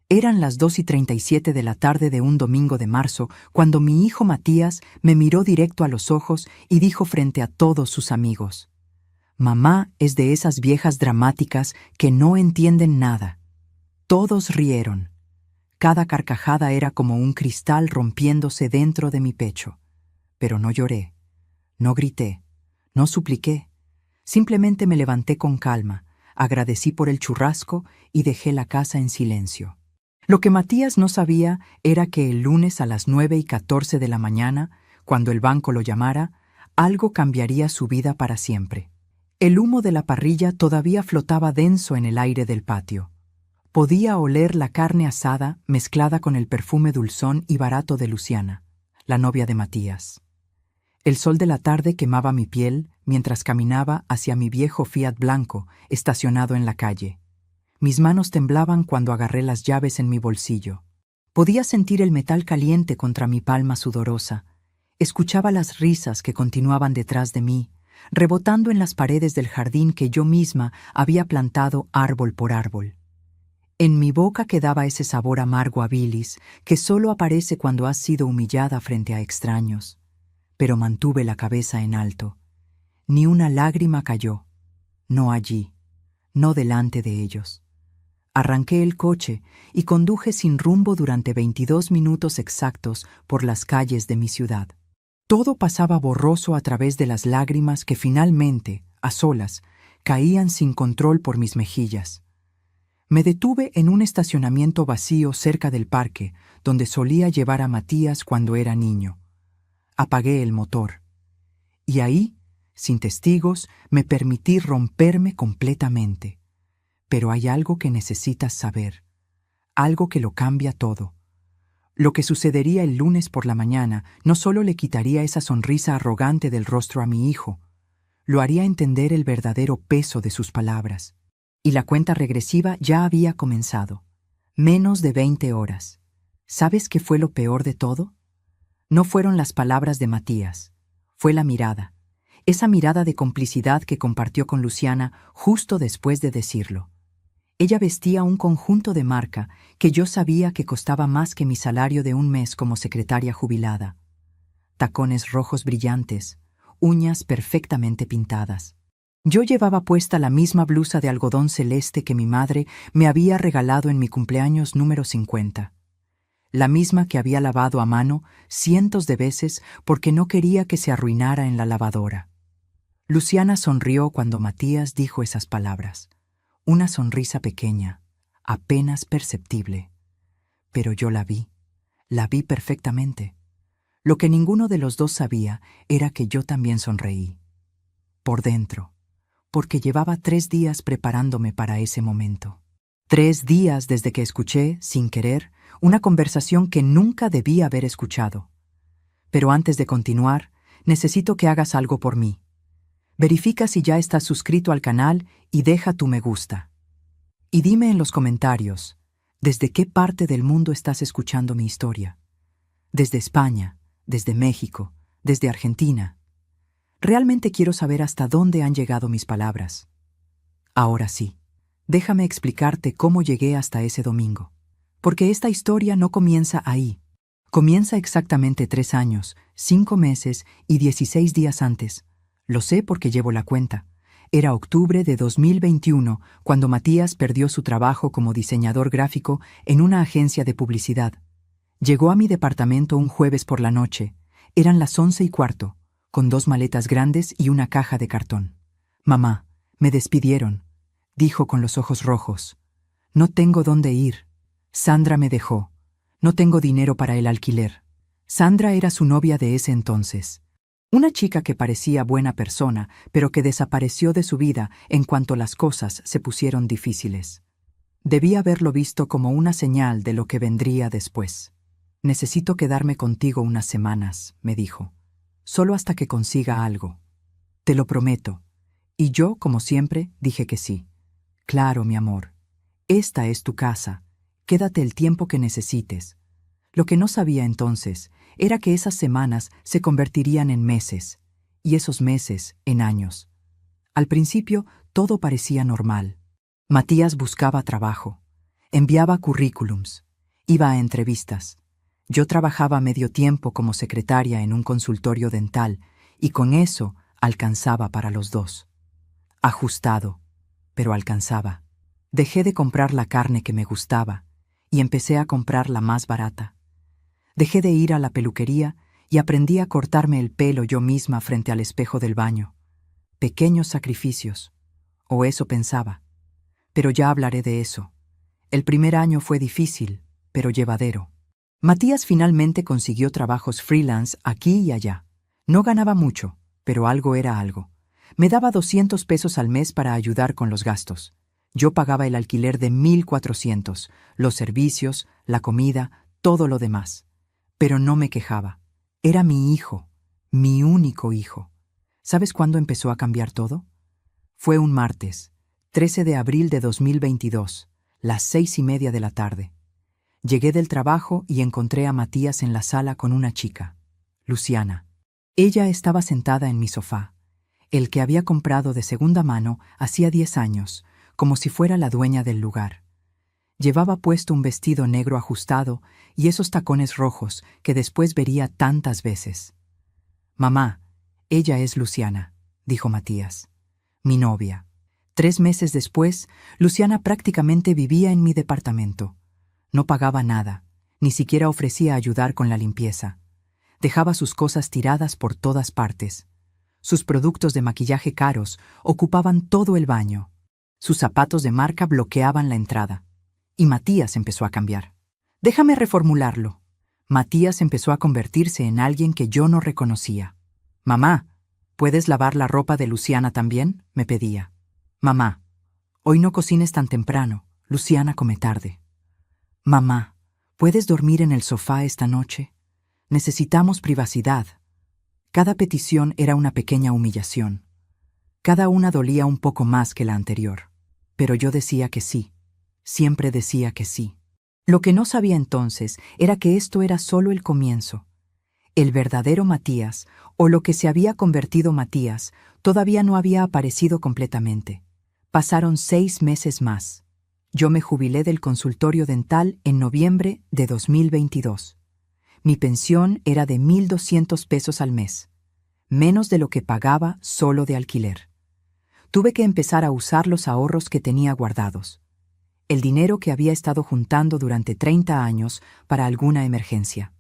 Eran las 2:37 de la tarde de un domingo de marzo cuando mi hijo Matías me miró directo a los ojos y dijo frente a todos sus amigos: «Mamá es de esas viejas dramáticas que no entienden nada». Todos rieron. Cada carcajada era como un cristal rompiéndose dentro de mi pecho. Pero no lloré, no grité, no supliqué. Simplemente me levanté con calma, agradecí por el churrasco y dejé la casa en silencio. Lo que Matías no sabía era que el lunes a las 9:14 de la mañana, cuando el banco lo llamara, algo cambiaría su vida para siempre. El humo de la parrilla todavía flotaba denso en el aire del patio. Podía oler la carne asada mezclada con el perfume dulzón y barato de Luciana, la novia de Matías. El sol de la tarde quemaba mi piel mientras caminaba hacia mi viejo Fiat blanco estacionado en la calle. Mis manos temblaban cuando agarré las llaves en mi bolsillo. Podía sentir el metal caliente contra mi palma sudorosa. Escuchaba las risas que continuaban detrás de mí, rebotando en las paredes del jardín que yo misma había plantado árbol por árbol. En mi boca quedaba ese sabor amargo a bilis que solo aparece cuando has sido humillada frente a extraños. Pero mantuve la cabeza en alto. Ni una lágrima cayó. No allí, no delante de ellos. Arranqué el coche y conduje sin rumbo durante 22 minutos exactos por las calles de mi ciudad. Todo pasaba borroso a través de las lágrimas que finalmente, a solas, caían sin control por mis mejillas. Me detuve en un estacionamiento vacío cerca del parque, donde solía llevar a Matías cuando era niño. Apagué el motor. Y ahí, sin testigos, me permití romperme completamente. Pero hay algo que necesitas saber, algo que lo cambia todo. Lo que sucedería el lunes por la mañana no solo le quitaría esa sonrisa arrogante del rostro a mi hijo, lo haría entender el verdadero peso de sus palabras. Y la cuenta regresiva ya había comenzado. Menos de 20 horas. ¿Sabes qué fue lo peor de todo? No fueron las palabras de Matías, fue la mirada. Esa mirada de complicidad que compartió con Luciana justo después de decirlo. Ella vestía un conjunto de marca que yo sabía que costaba más que mi salario de un mes como secretaria jubilada. Tacones rojos brillantes, uñas perfectamente pintadas. Yo llevaba puesta la misma blusa de algodón celeste que mi madre me había regalado en mi cumpleaños número 50. La misma que había lavado a mano cientos de veces porque no quería que se arruinara en la lavadora. Luciana sonrió cuando Matías dijo esas palabras. Una sonrisa pequeña, apenas perceptible. Pero yo la vi perfectamente. Lo que ninguno de los dos sabía era que yo también sonreí. Por dentro, porque llevaba 3 días preparándome para ese momento. 3 días desde que escuché, sin querer, una conversación que nunca debí haber escuchado. Pero antes de continuar, necesito que hagas algo por mí. Verifica si ya estás suscrito al canal y deja tu me gusta. Y dime en los comentarios, ¿desde qué parte del mundo estás escuchando mi historia? Desde España, desde México, desde Argentina. Realmente quiero saber hasta dónde han llegado mis palabras. Ahora sí, déjame explicarte cómo llegué hasta ese domingo. Porque esta historia no comienza ahí. Comienza exactamente 3 años, 5 meses y 16 días antes. Lo sé porque llevo la cuenta. Era octubre de 2021 cuando Matías perdió su trabajo como diseñador gráfico en una agencia de publicidad. Llegó a mi departamento un jueves por la noche. Eran las 11:15, con 2 maletas grandes y una caja de cartón. «Mamá, me despidieron», dijo con los ojos rojos. «No tengo dónde ir. Sandra me dejó. No tengo dinero para el alquiler». Sandra era su novia de ese entonces. Una chica que parecía buena persona, pero que desapareció de su vida en cuanto las cosas se pusieron difíciles. Debí haberlo visto como una señal de lo que vendría después. «Necesito quedarme contigo unas semanas», me dijo. «Solo hasta que consiga algo. Te lo prometo». Y yo, como siempre, dije que sí. «Claro, mi amor. Esta es tu casa. Quédate el tiempo que necesites». Lo que no sabía entonces era que esas semanas se convertirían en meses, y esos meses en años. Al principio, todo parecía normal. Matías buscaba trabajo. Enviaba currículums. Iba a entrevistas. Yo trabajaba medio tiempo como secretaria en un consultorio dental y con eso alcanzaba para los dos. Ajustado, pero alcanzaba. Dejé de comprar la carne que me gustaba y empecé a comprar la más barata. Dejé de ir a la peluquería y aprendí a cortarme el pelo yo misma frente al espejo del baño. Pequeños sacrificios, o eso pensaba. Pero ya hablaré de eso. El primer año fue difícil, pero llevadero. Matías finalmente consiguió trabajos freelance aquí y allá. No ganaba mucho, pero algo era algo. Me daba 200 pesos al mes para ayudar con los gastos. Yo pagaba el alquiler de 1,400, los servicios, la comida, todo lo demás. Pero no me quejaba. Era mi hijo, mi único hijo. ¿Sabes cuándo empezó a cambiar todo? Fue un martes, 13 de abril de 2022, las 6:30 de la tarde. Llegué del trabajo y encontré a Matías en la sala con una chica, Luciana. Ella estaba sentada en mi sofá, el que había comprado de segunda mano hacía 10 años, como si fuera la dueña del lugar. Llevaba puesto un vestido negro ajustado y esos tacones rojos que después vería tantas veces. «Mamá, ella es Luciana», dijo Matías. «Mi novia». 3 meses después, Luciana prácticamente vivía en mi departamento. No pagaba nada, ni siquiera ofrecía ayudar con la limpieza. Dejaba sus cosas tiradas por todas partes. Sus productos de maquillaje caros ocupaban todo el baño. Sus zapatos de marca bloqueaban la entrada. Y Matías empezó a cambiar. Déjame reformularlo. Matías empezó a convertirse en alguien que yo no reconocía. «Mamá, ¿puedes lavar la ropa de Luciana también?», me pedía. «Mamá, hoy no cocines tan temprano, Luciana come tarde». «Mamá, ¿puedes dormir en el sofá esta noche? Necesitamos privacidad». Cada petición era una pequeña humillación. Cada una dolía un poco más que la anterior. Pero yo decía que sí. Siempre decía que sí. Lo que no sabía entonces era que esto era solo el comienzo. El verdadero Matías, o lo que se había convertido Matías, todavía no había aparecido completamente. Pasaron 6 meses más. Yo me jubilé del consultorio dental en noviembre de 2022. Mi pensión era de 1,200 pesos al mes, menos de lo que pagaba solo de alquiler. Tuve que empezar a usar los ahorros que tenía guardados. El dinero que había estado juntando durante 30 años para alguna emergencia.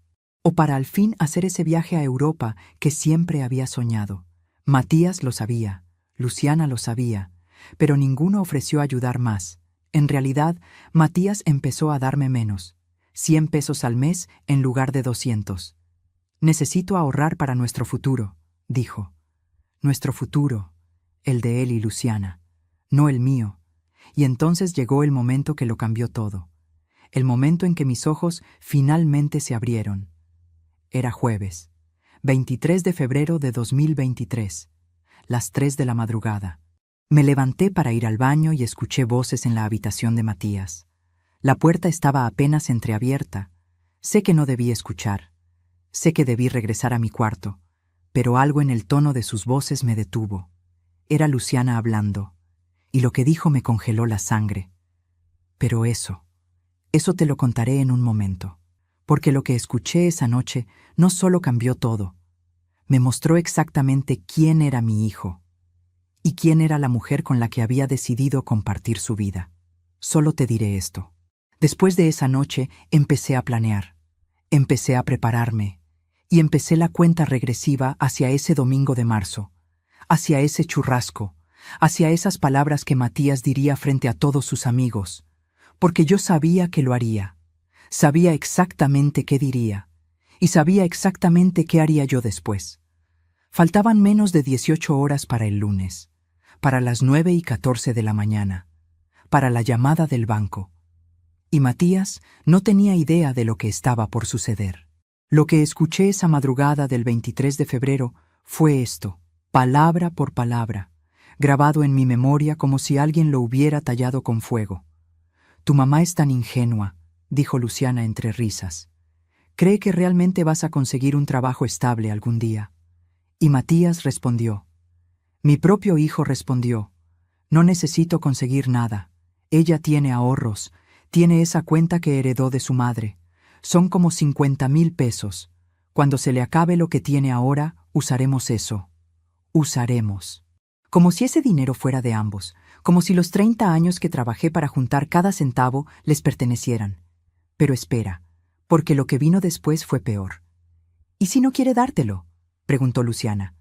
O para al fin hacer ese viaje a Europa que siempre había soñado. Matías lo sabía, Luciana lo sabía, pero ninguno ofreció ayudar más. En realidad, Matías empezó a darme menos, 100 pesos al mes en lugar de 200. «Necesito ahorrar para nuestro futuro», dijo. Nuestro futuro, el de él y Luciana, no el mío. Y entonces llegó el momento que lo cambió todo. El momento en que mis ojos finalmente se abrieron. Era jueves, 23 de febrero de 2023, las 3 de la madrugada. Me levanté para ir al baño y escuché voces en la habitación de Matías. La puerta estaba apenas entreabierta. Sé que no debí escuchar. Sé que debí regresar a mi cuarto, pero algo en el tono de sus voces me detuvo. Era Luciana hablando, y lo que dijo me congeló la sangre. Pero eso te lo contaré en un momento, porque lo que escuché esa noche no solo cambió todo, me mostró exactamente quién era mi hijo y quién era la mujer con la que había decidido compartir su vida. Solo te diré esto. Después de esa noche empecé a planear, empecé a prepararme y empecé la cuenta regresiva hacia ese domingo de marzo, hacia ese churrasco, hacia esas palabras que Matías diría frente a todos sus amigos, porque yo sabía que lo haría, sabía exactamente qué diría, y sabía exactamente qué haría yo después. Faltaban menos de 18 horas para el lunes, para las 9:14 de la mañana, para la llamada del banco. Y Matías no tenía idea de lo que estaba por suceder. Lo que escuché esa madrugada del 23 de febrero fue esto, palabra por palabra, grabado en mi memoria como si alguien lo hubiera tallado con fuego. «Tu mamá es tan ingenua», dijo Luciana entre risas. «Cree que realmente vas a conseguir un trabajo estable algún día». Y Matías respondió. Mi propio hijo respondió. «No necesito conseguir nada. Ella tiene ahorros, Tiene esa cuenta que heredó de su madre. Son como 50,000 pesos. Cuando se le acabe lo que tiene ahora, usaremos eso. Usaremos. Como si ese dinero fuera de ambos, como si los 30 años que trabajé para juntar cada centavo les pertenecieran. Pero espera, porque lo que vino después fue peor. ¿Y si no quiere dártelo?, preguntó Luciana.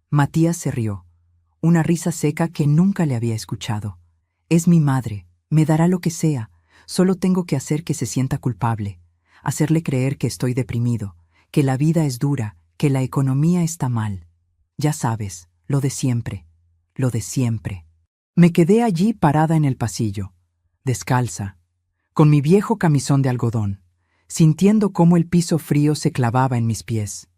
Matías se rió, una risa seca que nunca le había escuchado. Es mi madre, me dará lo que sea, solo tengo que hacer que se sienta culpable, hacerle creer que estoy deprimido, que la vida es dura, que la economía está mal. Ya sabes, lo de siempre, lo de siempre. Me quedé allí parada en el pasillo, descalza, con mi viejo camisón de algodón, sintiendo cómo el piso frío se clavaba en mis pies,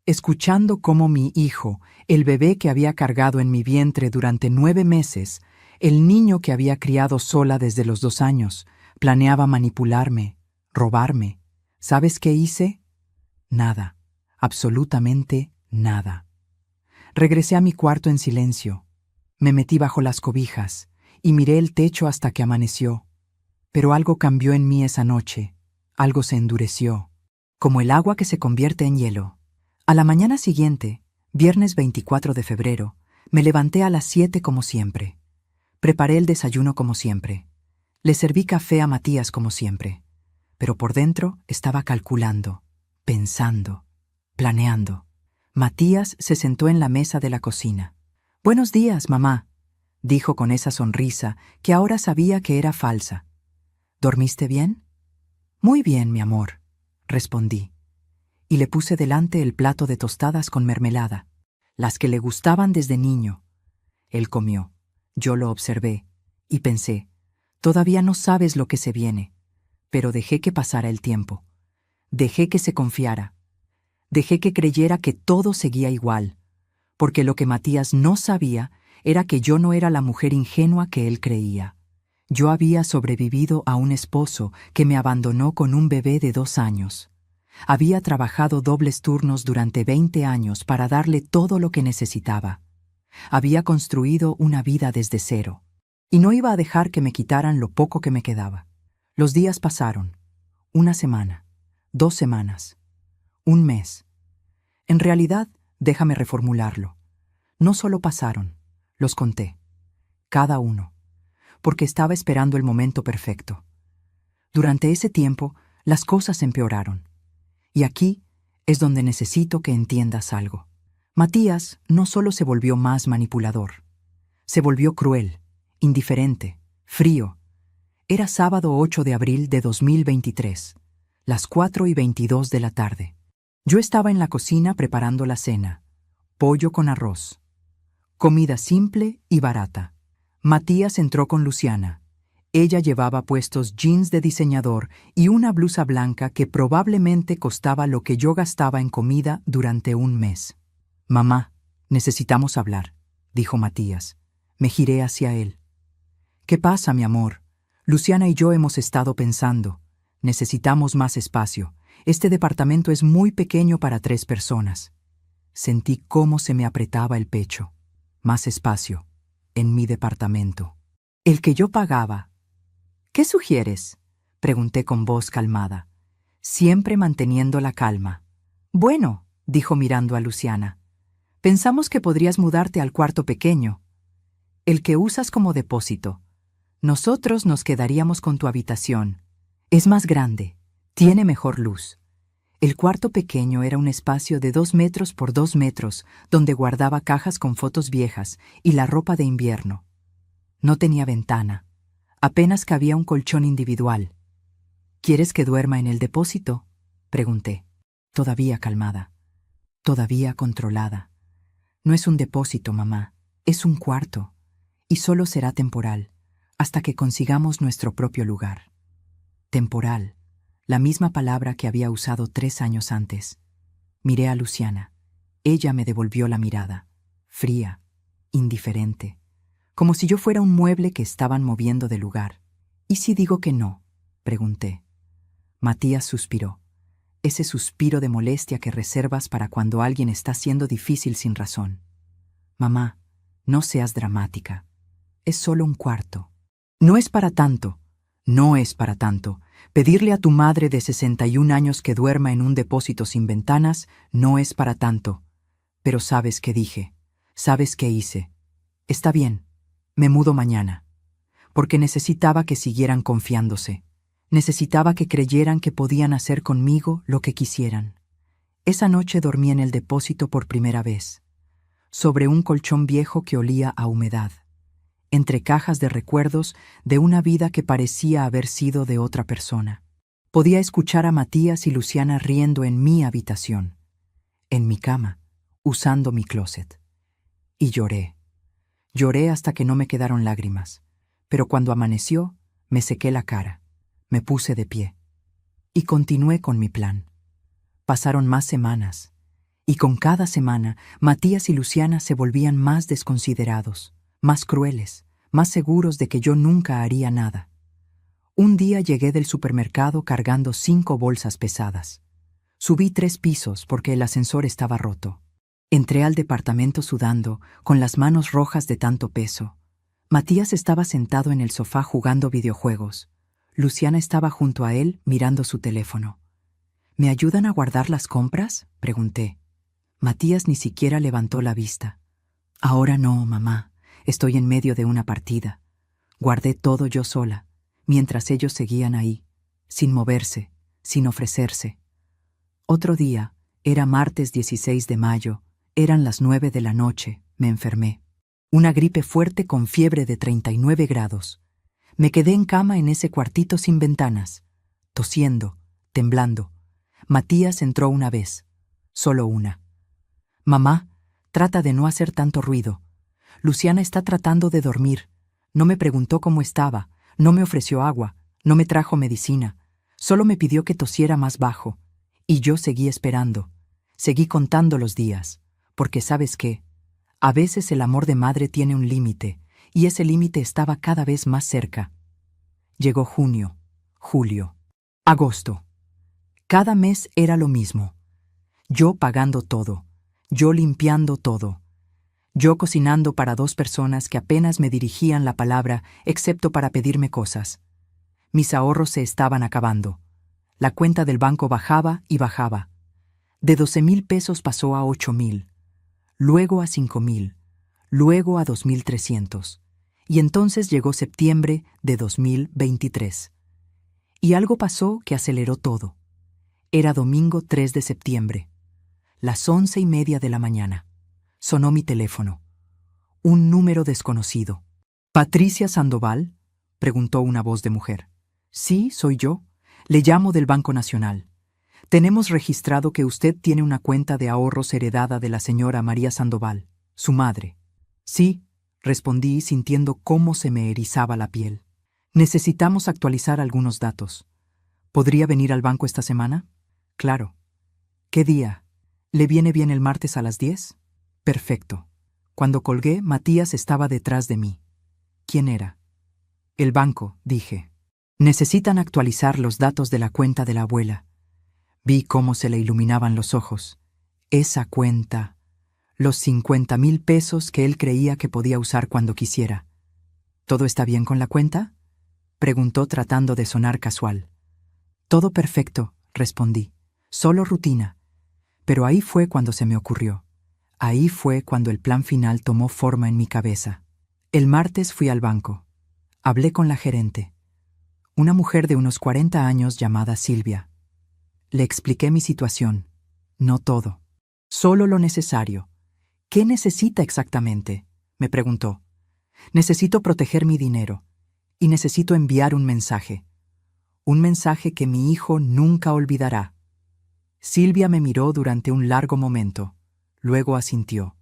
escuchando cómo mi hijo, el bebé que había cargado en mi vientre durante 9 meses, el niño que había criado sola desde los 2 años, planeaba manipularme, robarme. ¿Sabes qué hice? Nada, absolutamente nada. Regresé a mi cuarto en silencio. Me metí bajo las cobijas y miré el techo hasta que amaneció. Pero algo cambió en mí esa noche. Algo se endureció, como el agua que se convierte en hielo. A la mañana siguiente, viernes 24 de febrero, me levanté a las 7 como siempre. Preparé el desayuno como siempre. Le serví café a Matías como siempre. Pero por dentro estaba calculando, pensando, planeando. Matías se sentó en la mesa de la cocina. «Buenos días, mamá», dijo con esa sonrisa que ahora sabía que era falsa. «¿Dormiste bien?» «Muy bien, mi amor», respondí. Y le puse delante el plato de tostadas con mermelada, las que le gustaban desde niño. Él comió. Yo lo observé y pensé, todavía no sabes lo que se viene. Pero dejé que pasara el tiempo. Dejé que se confiara. Dejé que creyera que todo seguía igual, porque lo que Matías no sabía era que yo no era la mujer ingenua que él creía. Yo había sobrevivido a un esposo que me abandonó con un bebé de 2 años. Había trabajado dobles turnos durante 20 años para darle todo lo que necesitaba. Había construido una vida desde cero. Y no iba a dejar que me quitaran lo poco que me quedaba. Los días pasaron. 1 semana, 2 semanas, 1 mes. En realidad, déjame reformularlo. No solo pasaron, los conté. Cada uno. Porque estaba esperando el momento perfecto. Durante ese tiempo, las cosas empeoraron. Y aquí es donde necesito que entiendas algo. Matías no solo se volvió más manipulador. Se volvió cruel, indiferente, frío. Era sábado 8 de abril de 2023, las 4:22 de la tarde. Yo estaba en la cocina preparando la cena. Pollo con arroz. Comida simple y barata. Matías entró con Luciana. Ella llevaba puestos jeans de diseñador y una blusa blanca que probablemente costaba lo que yo gastaba en comida durante 1 mes. «Mamá, necesitamos hablar», dijo Matías. Me giré hacia él. «¿Qué pasa, mi amor? Luciana y yo hemos estado pensando. Necesitamos más espacio. Este departamento es muy pequeño para 3 personas». Sentí cómo se me apretaba el pecho. Más espacio. En mi departamento. El que yo pagaba. «¿Qué sugieres?», pregunté con voz calmada, siempre manteniendo la calma. «Bueno», dijo mirando a Luciana, «pensamos que podrías mudarte al cuarto pequeño, el que usas como depósito. Nosotros nos quedaríamos con tu habitación. Es más grande, tiene mejor luz». El cuarto pequeño era un espacio de 2 metros por 2 metros, donde guardaba cajas con fotos viejas y la ropa de invierno. No tenía ventana. Apenas cabía un colchón individual. «¿Quieres que duerma en el depósito?», pregunté, todavía calmada, todavía controlada. «No es un depósito, mamá, es un cuarto, y solo será temporal, hasta que consigamos nuestro propio lugar». Temporal, la misma palabra que había usado 3 años antes. Miré a Luciana. Ella me devolvió la mirada, fría, indiferente, como si yo fuera un mueble que estaban moviendo de lugar. «¿Y si digo que no?», pregunté. Matías suspiró, ese suspiro de molestia que reservas para cuando alguien está siendo difícil sin razón. «Mamá, no seas dramática. Es solo un cuarto». «No es para tanto», No es para tanto. Pedirle a tu madre de 61 años que duerma en un depósito sin ventanas no es para tanto. Pero sabes qué dije, sabes qué hice. Está bien, me mudo mañana. Porque necesitaba que siguieran confiándose. Necesitaba que creyeran que podían hacer conmigo lo que quisieran. Esa noche dormí en el depósito por primera vez, sobre un colchón viejo que olía a humedad, entre cajas de recuerdos de una vida que parecía haber sido de otra persona. Podía escuchar a Matías y Luciana riendo en mi habitación, en mi cama, usando mi closet. Y lloré. Lloré hasta que no me quedaron lágrimas, pero cuando amaneció, me sequé la cara, me puse de pie y continué con mi plan. Pasaron más semanas, y con cada semana Matías y Luciana se volvían más desconsiderados, más crueles, más seguros de que yo nunca haría nada. Un día llegué del supermercado cargando 5 bolsas pesadas. Subí 3 pisos porque el ascensor estaba roto. Entré al departamento sudando, con las manos rojas de tanto peso. Matías estaba sentado en el sofá jugando videojuegos. Luciana estaba junto a él mirando su teléfono. ¿Me ayudan a guardar las compras?, pregunté. Matías ni siquiera levantó la vista. Ahora no, mamá. Estoy en medio de una partida. Guardé todo yo sola, mientras ellos seguían ahí, sin moverse, sin ofrecerse. Otro día, era martes 16 de mayo, eran las 9 de la noche, me enfermé. Una gripe fuerte con fiebre de 39 grados. Me quedé en cama en ese cuartito sin ventanas, tosiendo, temblando. Matías entró una vez, solo una. Mamá, trata de no hacer tanto ruido. Luciana está tratando de dormir. No me preguntó cómo estaba, no me ofreció agua, no me trajo medicina. Solo me pidió que tosiera más bajo. Y yo seguí esperando. Seguí contando los días. Porque ¿sabes qué? A veces el amor de madre tiene un límite, y ese límite estaba cada vez más cerca. Llegó junio, julio, agosto. Cada mes era lo mismo. Yo pagando todo, yo limpiando todo, yo cocinando para 2 personas que apenas me dirigían la palabra excepto para pedirme cosas. Mis ahorros se estaban acabando. La cuenta del banco bajaba y bajaba. De 12,000 pesos pasó a 8,000, luego a 5,000, luego a 2,300. Y entonces llegó septiembre de 2023. Y algo pasó que aceleró todo. Era domingo 3 de septiembre. Las 11:30 de la mañana. Sonó mi teléfono. Un número desconocido. ¿Patricia Sandoval?, preguntó una voz de mujer. Sí, soy yo. Le llamo del Banco Nacional. Tenemos registrado que usted tiene una cuenta de ahorros heredada de la señora María Sandoval, su madre. Sí, respondí sintiendo cómo se me erizaba la piel. Necesitamos actualizar algunos datos. ¿Podría venir al banco esta semana? Claro. ¿Qué día? ¿Le viene bien el martes a las 10? Perfecto. Cuando colgué, Matías estaba detrás de mí. ¿Quién era? El banco, dije. Necesitan actualizar los datos de la cuenta de la abuela. Vi cómo se le iluminaban los ojos. Esa cuenta. Los 50,000 pesos que él creía que podía usar cuando quisiera. ¿Todo está bien con la cuenta?, preguntó tratando de sonar casual. Todo perfecto, respondí. Solo rutina. Pero ahí fue cuando se me ocurrió. Ahí fue cuando el plan final tomó forma en mi cabeza. El martes fui al banco. Hablé con la gerente. Una mujer de unos 40 años llamada Silvia. Le expliqué mi situación. No todo. Solo lo necesario. ¿Qué necesita exactamente?, me preguntó. Necesito proteger mi dinero. Y necesito enviar un mensaje. Un mensaje que mi hijo nunca olvidará. Silvia me miró durante un largo momento. Luego asintió.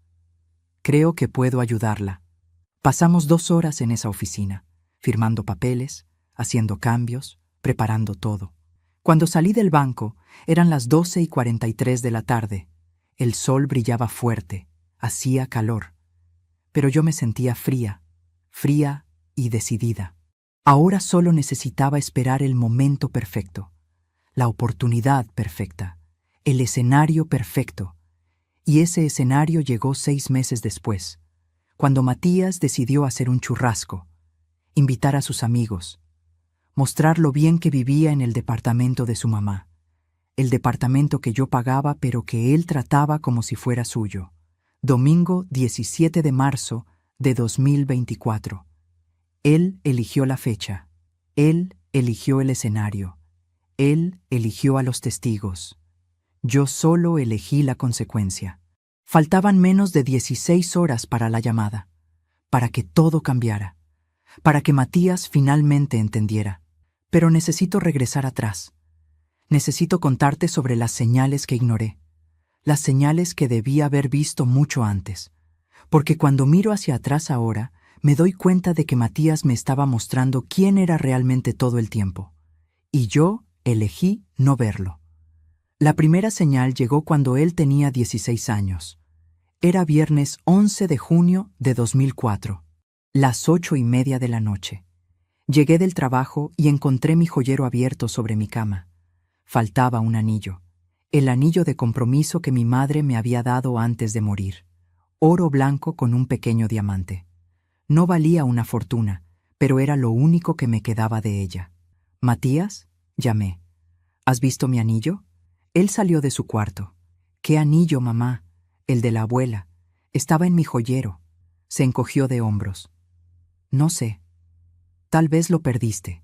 Creo que puedo ayudarla. Pasamos 2 horas en esa oficina, firmando papeles, haciendo cambios, preparando todo. Cuando salí del banco, eran las 12:43 de la tarde. El sol brillaba fuerte, hacía calor. Pero yo me sentía fría y decidida. Ahora solo necesitaba esperar el momento perfecto, la oportunidad perfecta, el escenario perfecto. Y ese escenario llegó 6 meses después, cuando Matías decidió hacer un churrasco, invitar a sus amigos, mostrar lo bien que vivía en el departamento de su mamá, el departamento que yo pagaba pero que él trataba como si fuera suyo. Domingo 17 de marzo de 2024. Él eligió la fecha. Él eligió el escenario. Él eligió a los testigos. Yo solo elegí la consecuencia. Faltaban menos de 16 horas para la llamada, para que todo cambiara, para que Matías finalmente entendiera. Pero necesito regresar atrás. Necesito contarte sobre las señales que ignoré, las señales que debí haber visto mucho antes, porque cuando miro hacia atrás ahora, me doy cuenta de que Matías me estaba mostrando quién era realmente todo el tiempo, y yo elegí no verlo. La primera señal llegó cuando él tenía 16 años. Era viernes 11 de junio de 2004, las 8:30 de la noche. Llegué del trabajo y encontré mi joyero abierto sobre mi cama. Faltaba un anillo, el anillo de compromiso que mi madre me había dado antes de morir. Oro blanco con un pequeño diamante. No valía una fortuna, pero era lo único que me quedaba de ella. «Matías», llamé. «¿Has visto mi anillo?» Él salió de su cuarto. «¿Qué anillo, mamá?» «El de la abuela. Estaba en mi joyero». Se encogió de hombros. «No sé. Tal vez lo perdiste».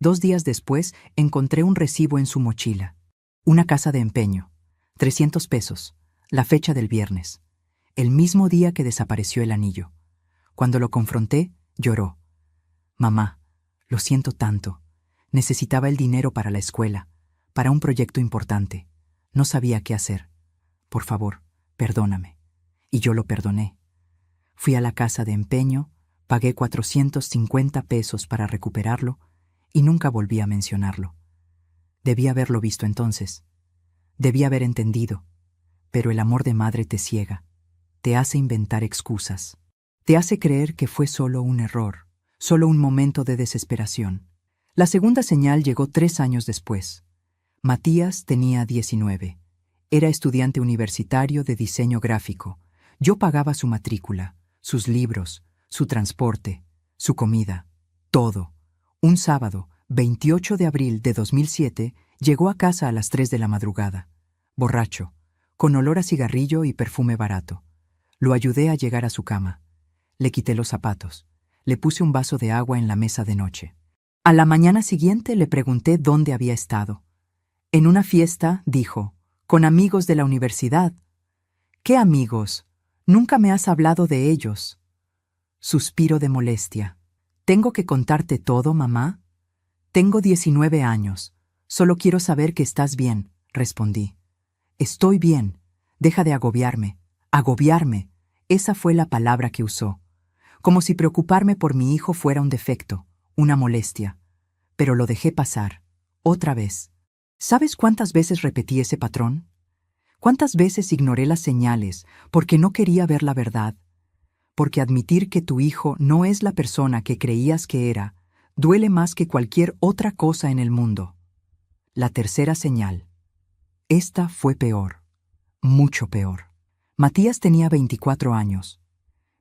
2 días después encontré un recibo en su mochila. Una casa de empeño. 300 pesos. La fecha del viernes. El mismo día que desapareció el anillo. Cuando lo confronté, lloró. «Mamá, lo siento tanto. Necesitaba el dinero para la escuela, para un proyecto importante. No sabía qué hacer. Por favor, perdóname». Y yo lo perdoné. Fui a la casa de empeño, pagué 450 pesos para recuperarlo y nunca volví a mencionarlo. Debí haberlo visto entonces. Debí haber entendido. Pero el amor de madre te ciega, te hace inventar excusas, te hace creer que fue solo un error, solo un momento de desesperación. La segunda señal llegó 3 años después. Matías tenía 19. Era estudiante universitario de diseño gráfico. Yo pagaba su matrícula, sus libros, su transporte, su comida, todo. Un sábado, 28 de abril de 2007, llegó a casa a las 3 de la madrugada, borracho, con olor a cigarrillo y perfume barato. Lo ayudé a llegar a su cama. Le quité los zapatos. Le puse un vaso de agua en la mesa de noche. A la mañana siguiente le pregunté dónde había estado. «En una fiesta», dijo, «con amigos de la universidad». «¿Qué amigos? Nunca me has hablado de ellos». Suspiro de molestia. «¿Tengo que contarte todo, mamá?» «Tengo 19 años. Solo quiero saber que estás bien», respondí. «Estoy bien. Deja de agobiarme». «Agobiarme». Esa fue la palabra que usó. Como si preocuparme por mi hijo fuera un defecto, una molestia. Pero lo dejé pasar. Otra vez. ¿Sabes cuántas veces repetí ese patrón? ¿Cuántas veces ignoré las señales porque no quería ver la verdad? Porque admitir que tu hijo no es la persona que creías que era, duele más que cualquier otra cosa en el mundo. La tercera señal. Esta fue peor, mucho peor. Matías tenía 24 años.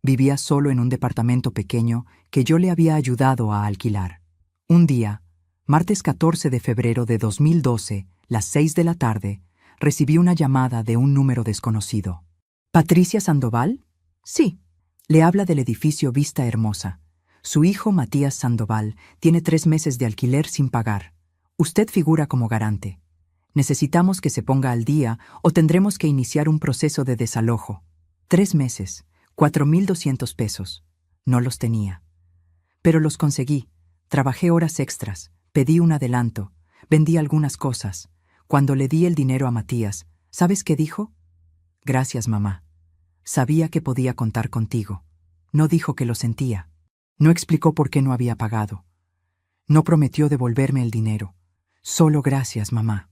Vivía solo en un departamento pequeño que yo le había ayudado a alquilar. Un día, martes 14 de febrero de 2012, las 6 de la tarde, recibí una llamada de un número desconocido. «¿Patricia Sandoval?» «Sí». Le habla del edificio Vista Hermosa. Su hijo Matías Sandoval tiene 3 meses de alquiler sin pagar. Usted figura como garante. Necesitamos que se ponga al día o tendremos que iniciar un proceso de desalojo. 3 meses, 4,200 pesos. No los tenía. Pero los conseguí. Trabajé horas extras, pedí un adelanto, vendí algunas cosas. Cuando le di el dinero a Matías, ¿sabes qué dijo? «Gracias, mamá. Sabía que podía contar contigo». No dijo que lo sentía. No explicó por qué no había pagado. No prometió devolverme el dinero. Solo «gracias, mamá».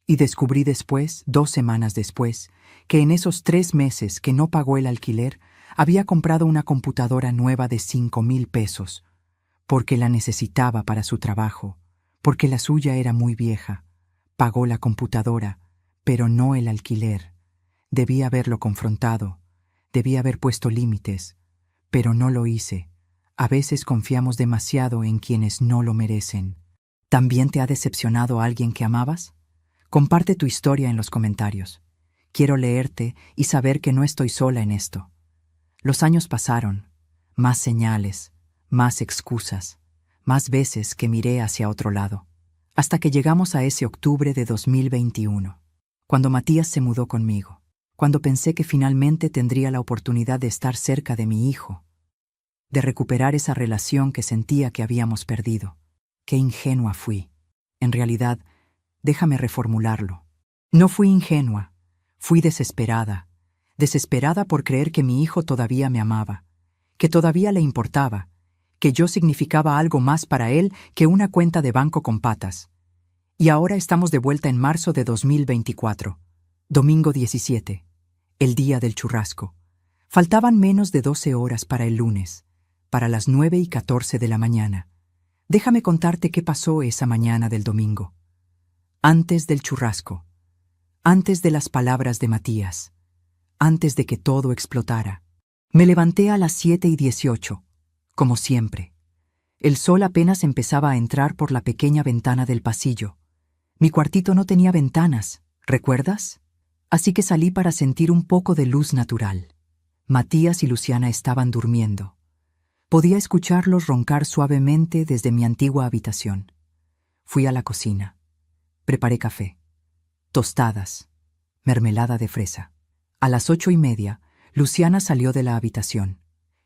Y descubrí después, 2 semanas después, que en esos 3 meses que no pagó el alquiler, había comprado una computadora nueva de 5,000 pesos, porque la necesitaba para su trabajo, porque la suya era muy vieja. Pagó la computadora, pero no el alquiler. Debía haberlo confrontado, debía haber puesto límites, pero no lo hice. A veces confiamos demasiado en quienes no lo merecen. ¿También te ha decepcionado alguien que amabas? Comparte tu historia en los comentarios. Quiero leerte y saber que no estoy sola en esto. Los años pasaron, más señales, más excusas, más veces que miré hacia otro lado, hasta que llegamos a ese octubre de 2021, cuando Matías se mudó conmigo, cuando pensé que finalmente tendría la oportunidad de estar cerca de mi hijo, de recuperar esa relación que sentía que habíamos perdido. Qué ingenua fui. En realidad, déjame reformularlo. No fui ingenua, fui desesperada. Desesperada por creer que mi hijo todavía me amaba, que todavía le importaba, que yo significaba algo más para él que una cuenta de banco con patas. Y ahora estamos de vuelta en marzo de 2024, domingo 17, el día del churrasco. Faltaban menos de 12 horas para el lunes, para las 9:14 de la mañana. Déjame contarte qué pasó esa mañana del domingo. Antes del churrasco, antes de las palabras de Matías, antes de que todo explotara. Me levanté a las 7:18, como siempre. El sol apenas empezaba a entrar por la pequeña ventana del pasillo. Mi cuartito no tenía ventanas, ¿recuerdas? Así que salí para sentir un poco de luz natural. Matías y Luciana estaban durmiendo. Podía escucharlos roncar suavemente desde mi antigua habitación. Fui a la cocina. Preparé café, tostadas, mermelada de fresa. A las 8:30, Luciana salió de la habitación.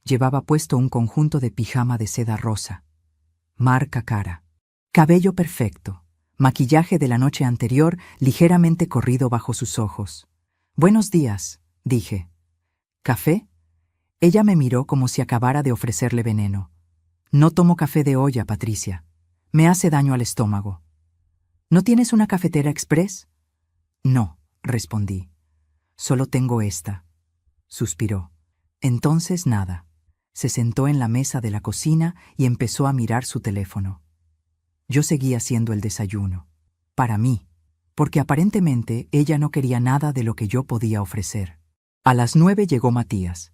Llevaba puesto un conjunto de pijama de seda rosa. Marca cara. Cabello perfecto. Maquillaje de la noche anterior ligeramente corrido bajo sus ojos. «Buenos días», dije. «¿Café?» Ella me miró como si acabara de ofrecerle veneno. «No tomo café de olla, Patricia. Me hace daño al estómago». «¿No tienes una cafetera express?» «No», respondí. «Solo tengo esta». Suspiró. Entonces nada. Se sentó en la mesa de la cocina y empezó a mirar su teléfono. Yo seguía haciendo el desayuno. Para mí, porque aparentemente ella no quería nada de lo que yo podía ofrecer. A las 9 llegó Matías.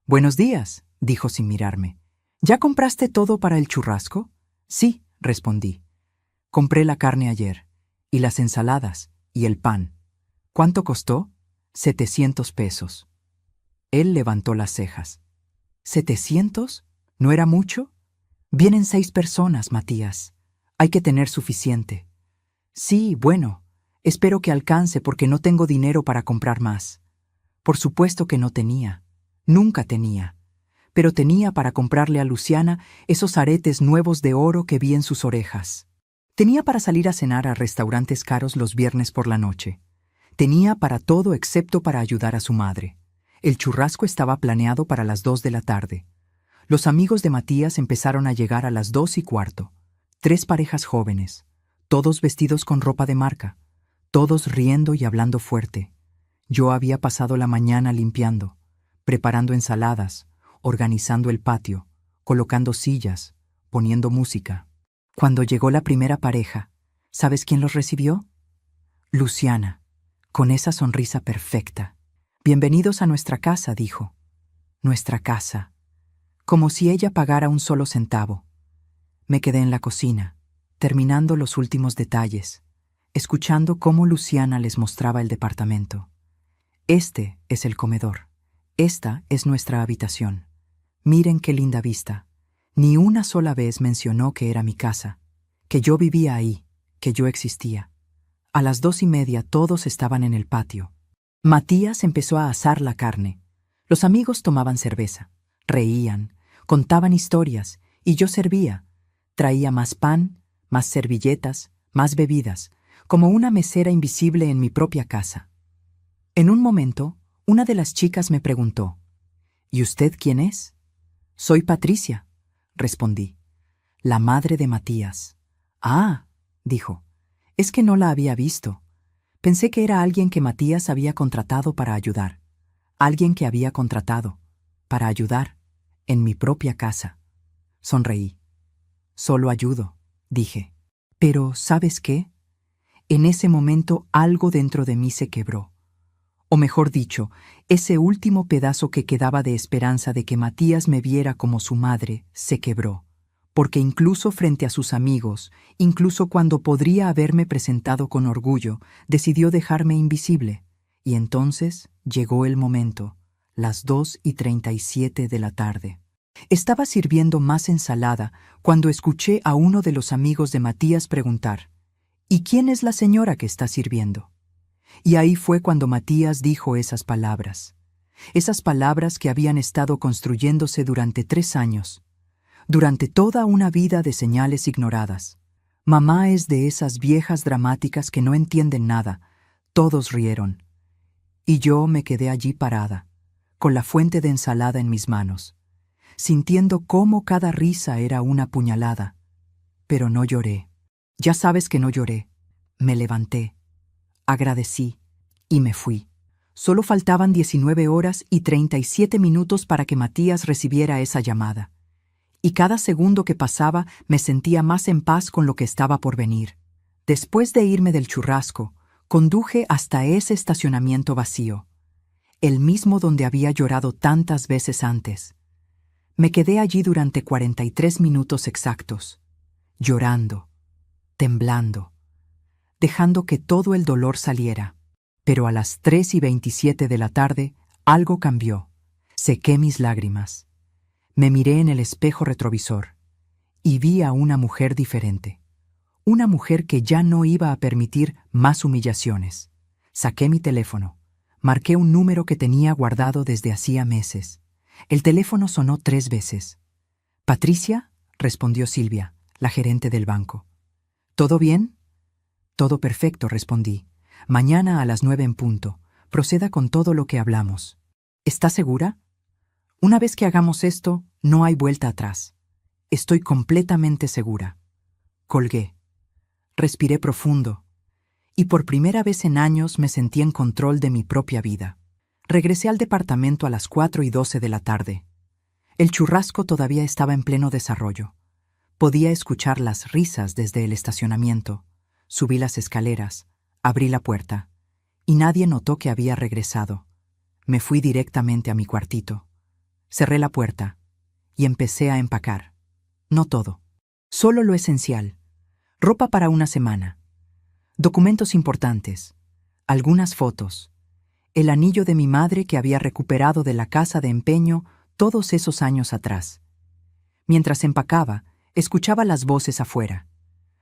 «Buenos días», dijo sin mirarme. «¿Ya compraste todo para el churrasco?» «Sí», respondí. «Compré la carne ayer, y las ensaladas, y el pan». «¿Cuánto costó?» $700. Él levantó las cejas. ¿700? ¿No era mucho? Vienen 6 personas, Matías. Hay que tener suficiente. Sí, bueno, espero que alcance porque no tengo dinero para comprar más. Por supuesto que no tenía. Nunca tenía. Pero tenía para comprarle a Luciana esos aretes nuevos de oro que vi en sus orejas. Tenía para salir a cenar a restaurantes caros los viernes por la noche. Tenía para todo excepto para ayudar a su madre. El churrasco estaba planeado para las 2 de la tarde. Los amigos de Matías empezaron a llegar a las 2:15. 3 parejas jóvenes, todos vestidos con ropa de marca, todos riendo y hablando fuerte. Yo había pasado la mañana limpiando, preparando ensaladas, organizando el patio, colocando sillas, poniendo música. Cuando llegó la primera pareja, ¿sabes quién los recibió? Luciana, con esa sonrisa perfecta. «Bienvenidos a nuestra casa», dijo. Nuestra casa. Como si ella pagara un solo centavo. Me quedé en la cocina, terminando los últimos detalles, escuchando cómo Luciana les mostraba el departamento. «Este es el comedor. Esta es nuestra habitación. Miren qué linda vista». Ni una sola vez mencionó que era mi casa, que yo vivía ahí, que yo existía. A las 2:30 todos estaban en el patio. Matías empezó a asar la carne. Los amigos tomaban cerveza, reían, contaban historias, y yo servía. Traía más pan, más servilletas, más bebidas, como una mesera invisible en mi propia casa. En un momento, una de las chicas me preguntó, «¿Y usted quién es?» «Soy Patricia», respondí, «la madre de Matías». «Ah», dijo, «es que no la había visto. Pensé que era alguien que Matías había contratado para ayudar. Alguien que había contratado para ayudar en mi propia casa». Sonreí. «Solo ayudo», dije. Pero, ¿sabes qué? En ese momento algo dentro de mí se quebró. O mejor dicho, ese último pedazo que quedaba de esperanza de que Matías me viera como su madre, se quebró. Porque incluso frente a sus amigos, incluso cuando podría haberme presentado con orgullo, decidió dejarme invisible. Y entonces llegó el momento, las 2:37 de la tarde. Estaba sirviendo más ensalada cuando escuché a uno de los amigos de Matías preguntar: ¿Y quién es la señora que está sirviendo? Y ahí fue cuando Matías dijo esas palabras que habían estado construyéndose durante 3 años, durante toda una vida de señales ignoradas. Mamá es de esas viejas dramáticas que no entienden nada. Todos rieron. Y yo me quedé allí parada, con la fuente de ensalada en mis manos, sintiendo cómo cada risa era una puñalada. Pero no lloré. Ya sabes que no lloré. Me levanté, agradecí y me fui. Solo faltaban 19 horas y 37 minutos para que Matías recibiera esa llamada. Y cada segundo que pasaba me sentía más en paz con lo que estaba por venir. Después de irme del churrasco, conduje hasta ese estacionamiento vacío, el mismo donde había llorado tantas veces antes. Me quedé allí durante 43 minutos exactos, llorando, temblando, dejando que todo el dolor saliera. Pero a las 3:27 de la tarde, algo cambió. Sequé mis lágrimas. Me miré en el espejo retrovisor y vi a una mujer diferente. Una mujer que ya no iba a permitir más humillaciones. Saqué mi teléfono. Marqué un número que tenía guardado desde hacía meses. El teléfono sonó 3 veces. «¿Patricia?», respondió Silvia, la gerente del banco. «¿Todo bien?». «Todo perfecto», respondí. «Mañana a las 9 en punto. Proceda con todo lo que hablamos». «¿Está segura?». «Una vez que hagamos esto, no hay vuelta atrás. Estoy completamente segura». Colgué. Respiré profundo. Y por primera vez en años me sentí en control de mi propia vida. Regresé al departamento a las 4:12 de la tarde. El churrasco todavía estaba en pleno desarrollo. Podía escuchar las risas desde el estacionamiento. Subí las escaleras, abrí la puerta, y nadie notó que había regresado. Me fui directamente a mi cuartito. Cerré la puerta y empecé a empacar. No todo, solo lo esencial. Ropa para una semana, documentos importantes, algunas fotos, el anillo de mi madre que había recuperado de la casa de empeño todos esos años atrás. Mientras empacaba, escuchaba las voces afuera.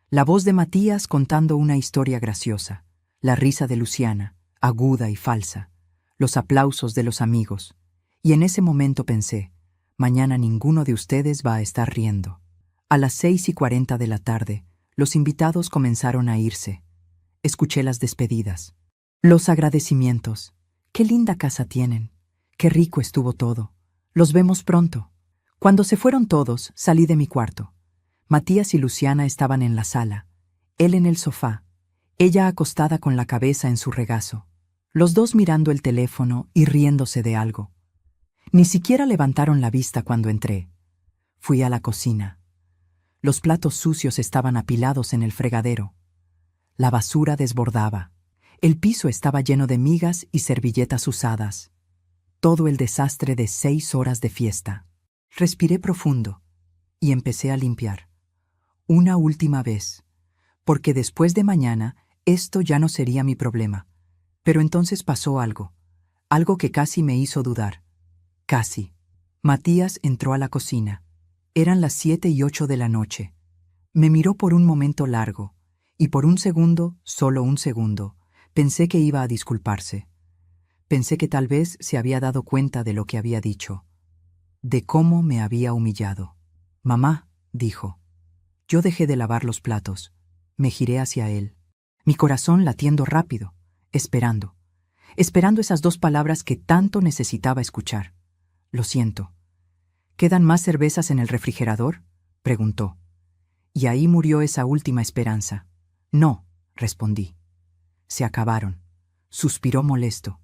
La voz de Matías contando una historia graciosa, la risa de Luciana, aguda y falsa, los aplausos de los amigos. Y en ese momento pensé: mañana ninguno de ustedes va a estar riendo. A las 6:40 de la tarde, los invitados comenzaron a irse. Escuché las despedidas, los agradecimientos. «Qué linda casa tienen. Qué rico estuvo todo. Los vemos pronto». Cuando se fueron todos, salí de mi cuarto. Matías y Luciana estaban en la sala, él en el sofá, ella acostada con la cabeza en su regazo, los dos mirando el teléfono y riéndose de algo. Ni siquiera levantaron la vista cuando entré. Fui a la cocina. Los platos sucios estaban apilados en el fregadero. La basura desbordaba. El piso estaba lleno de migas y servilletas usadas. Todo el desastre de 6 horas de fiesta. Respiré profundo y empecé a limpiar. Una última vez, porque después de mañana esto ya no sería mi problema. Pero entonces pasó algo que casi me hizo dudar. Casi. Matías entró a la cocina. Eran las 7:08 de la noche. Me miró por un momento largo, y por un segundo, solo un segundo, pensé que iba a disculparse. Pensé que tal vez se había dado cuenta de lo que había dicho, de cómo me había humillado. «Mamá», dijo. Yo dejé de lavar los platos. Me giré hacia él, mi corazón latiendo rápido, esperando esas 2 palabras que tanto necesitaba escuchar. «Lo siento». «¿Quedan más cervezas en el refrigerador?», preguntó. Y ahí murió esa última esperanza. «No», respondí. «Se acabaron». Suspiró molesto.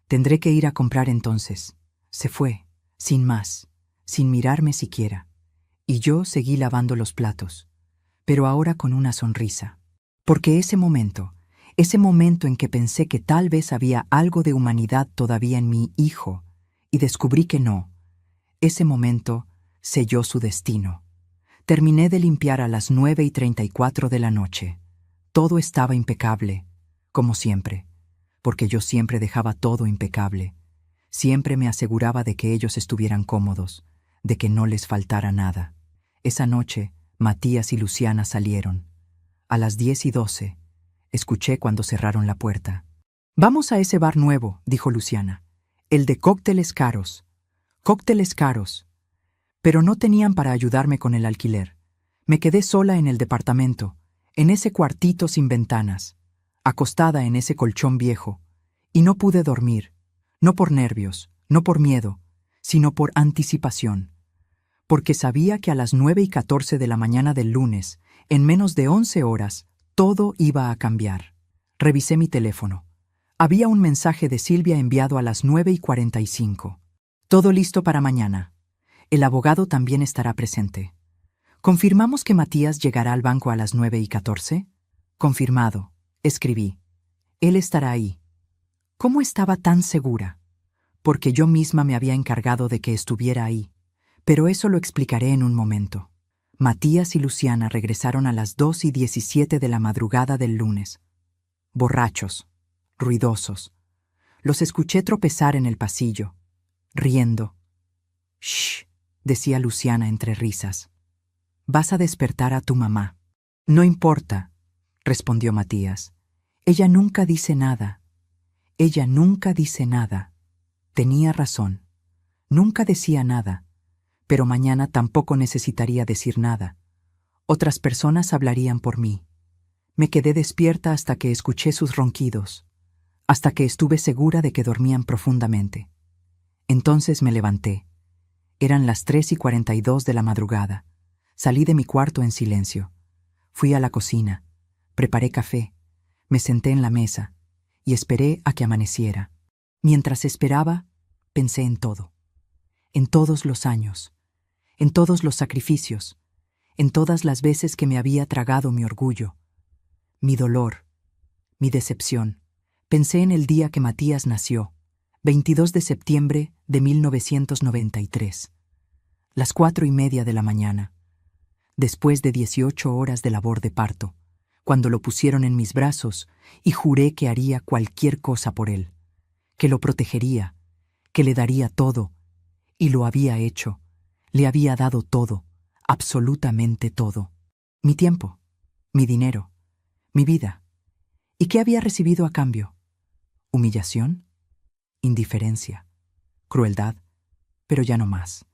«Tendré que ir a comprar entonces». Se fue, sin más, sin mirarme siquiera. Y yo seguí lavando los platos, pero ahora con una sonrisa. Porque Ese momento en que pensé que tal vez había algo de humanidad todavía en mi hijo, y descubrí que no. Ese momento selló su destino. Terminé de limpiar a las 9:34 de la noche. Todo estaba impecable, como siempre, porque yo siempre dejaba todo impecable. Siempre me aseguraba de que ellos estuvieran cómodos, de que no les faltara nada. Esa noche, Matías y Luciana salieron. A las 10:12, escuché cuando cerraron la puerta. «Vamos a ese bar nuevo», dijo Luciana. «El de cócteles caros. Cócteles caros». Pero no tenían para ayudarme con el alquiler. Me quedé sola en el departamento, en ese cuartito sin ventanas, acostada en ese colchón viejo, y no pude dormir, no por nervios, no por miedo, sino por anticipación, porque sabía que a las 9:14 de la mañana del lunes, en menos de 11 horas, todo iba a cambiar. Revisé mi teléfono. Había un mensaje de Silvia enviado a las 9:45. «Todo listo para mañana. El abogado también estará presente. ¿Confirmamos que Matías llegará al banco a las 9:14? Confirmado», escribí. «Él estará ahí». ¿Cómo estaba tan segura? Porque yo misma me había encargado de que estuviera ahí. Pero eso lo explicaré en un momento. Matías y Luciana regresaron a las 2:17 de la madrugada del lunes. Borrachos, ruidosos. Los escuché tropezar en el pasillo, riendo. «Shh», decía Luciana entre risas. «Vas a despertar a tu mamá». «No importa», respondió Matías. «Ella nunca dice nada. Ella nunca dice nada». Tenía razón. Nunca decía nada. Pero mañana tampoco necesitaría decir nada. Otras personas hablarían por mí. Me quedé despierta hasta que escuché sus ronquidos, hasta que estuve segura de que dormían profundamente. Entonces me levanté. Eran las 3:42 de la madrugada. Salí de mi cuarto en silencio. Fui a la cocina, preparé café, me senté en la mesa y esperé a que amaneciera. Mientras esperaba, pensé en todo. En todos los años, en todos los sacrificios, en todas las veces que me había tragado mi orgullo, mi dolor, mi decepción. Pensé en el día que Matías nació, 22 de septiembre de 1993, las 4:30 de la mañana, después de 18 horas de labor de parto, cuando lo pusieron en mis brazos y juré que haría cualquier cosa por él, que lo protegería, que le daría todo, y lo había hecho. Le había dado todo, absolutamente todo. Mi tiempo, mi dinero, mi vida. ¿Y qué había recibido a cambio? ¿Humillación? Indiferencia, crueldad, pero ya no más.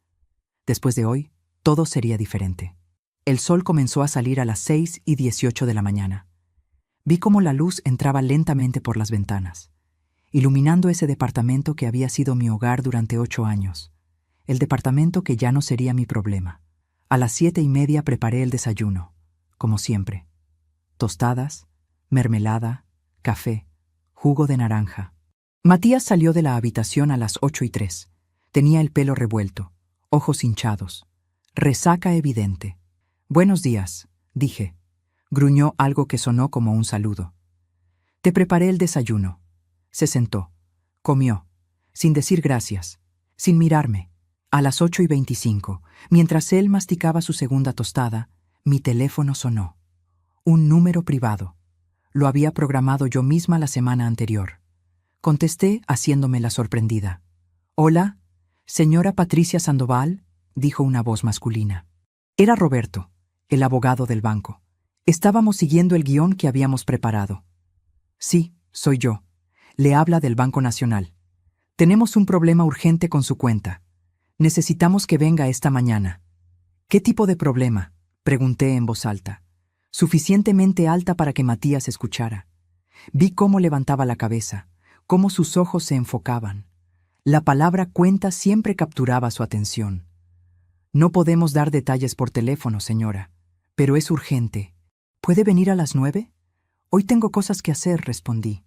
Después de hoy, todo sería diferente. El sol comenzó a salir a las 6:18 de la mañana. Vi cómo la luz entraba lentamente por las ventanas, iluminando ese departamento que había sido mi hogar durante 8 años. El departamento que ya no sería mi problema. A las 7:30 preparé el desayuno, como siempre. Tostadas, mermelada, café, jugo de naranja. Matías salió de la habitación a las 8:03. Tenía el pelo revuelto, ojos hinchados, resaca evidente. «Buenos días», dije. Gruñó algo que sonó como un saludo. «Te preparé el desayuno». Se sentó, comió, sin decir gracias, sin mirarme. A las 8:25, mientras él masticaba su segunda tostada, mi teléfono sonó. Un número privado. Lo había programado yo misma la semana anterior. Contesté haciéndome la sorprendida. «Hola, señora Patricia Sandoval», dijo una voz masculina. Era Roberto, el abogado del banco. Estábamos siguiendo el guión que habíamos preparado. «Sí, soy yo. Le habla del Banco Nacional. Tenemos un problema urgente con su cuenta. Necesitamos que venga esta mañana». «¿Qué tipo de problema?», pregunté en voz alta, suficientemente alta para que Matías escuchara. Vi cómo levantaba la cabeza, cómo sus ojos se enfocaban. La palabra cuenta siempre capturaba su atención. «No podemos dar detalles por teléfono, señora, pero es urgente. ¿Puede venir a las 9? Hoy tengo cosas que hacer», respondí.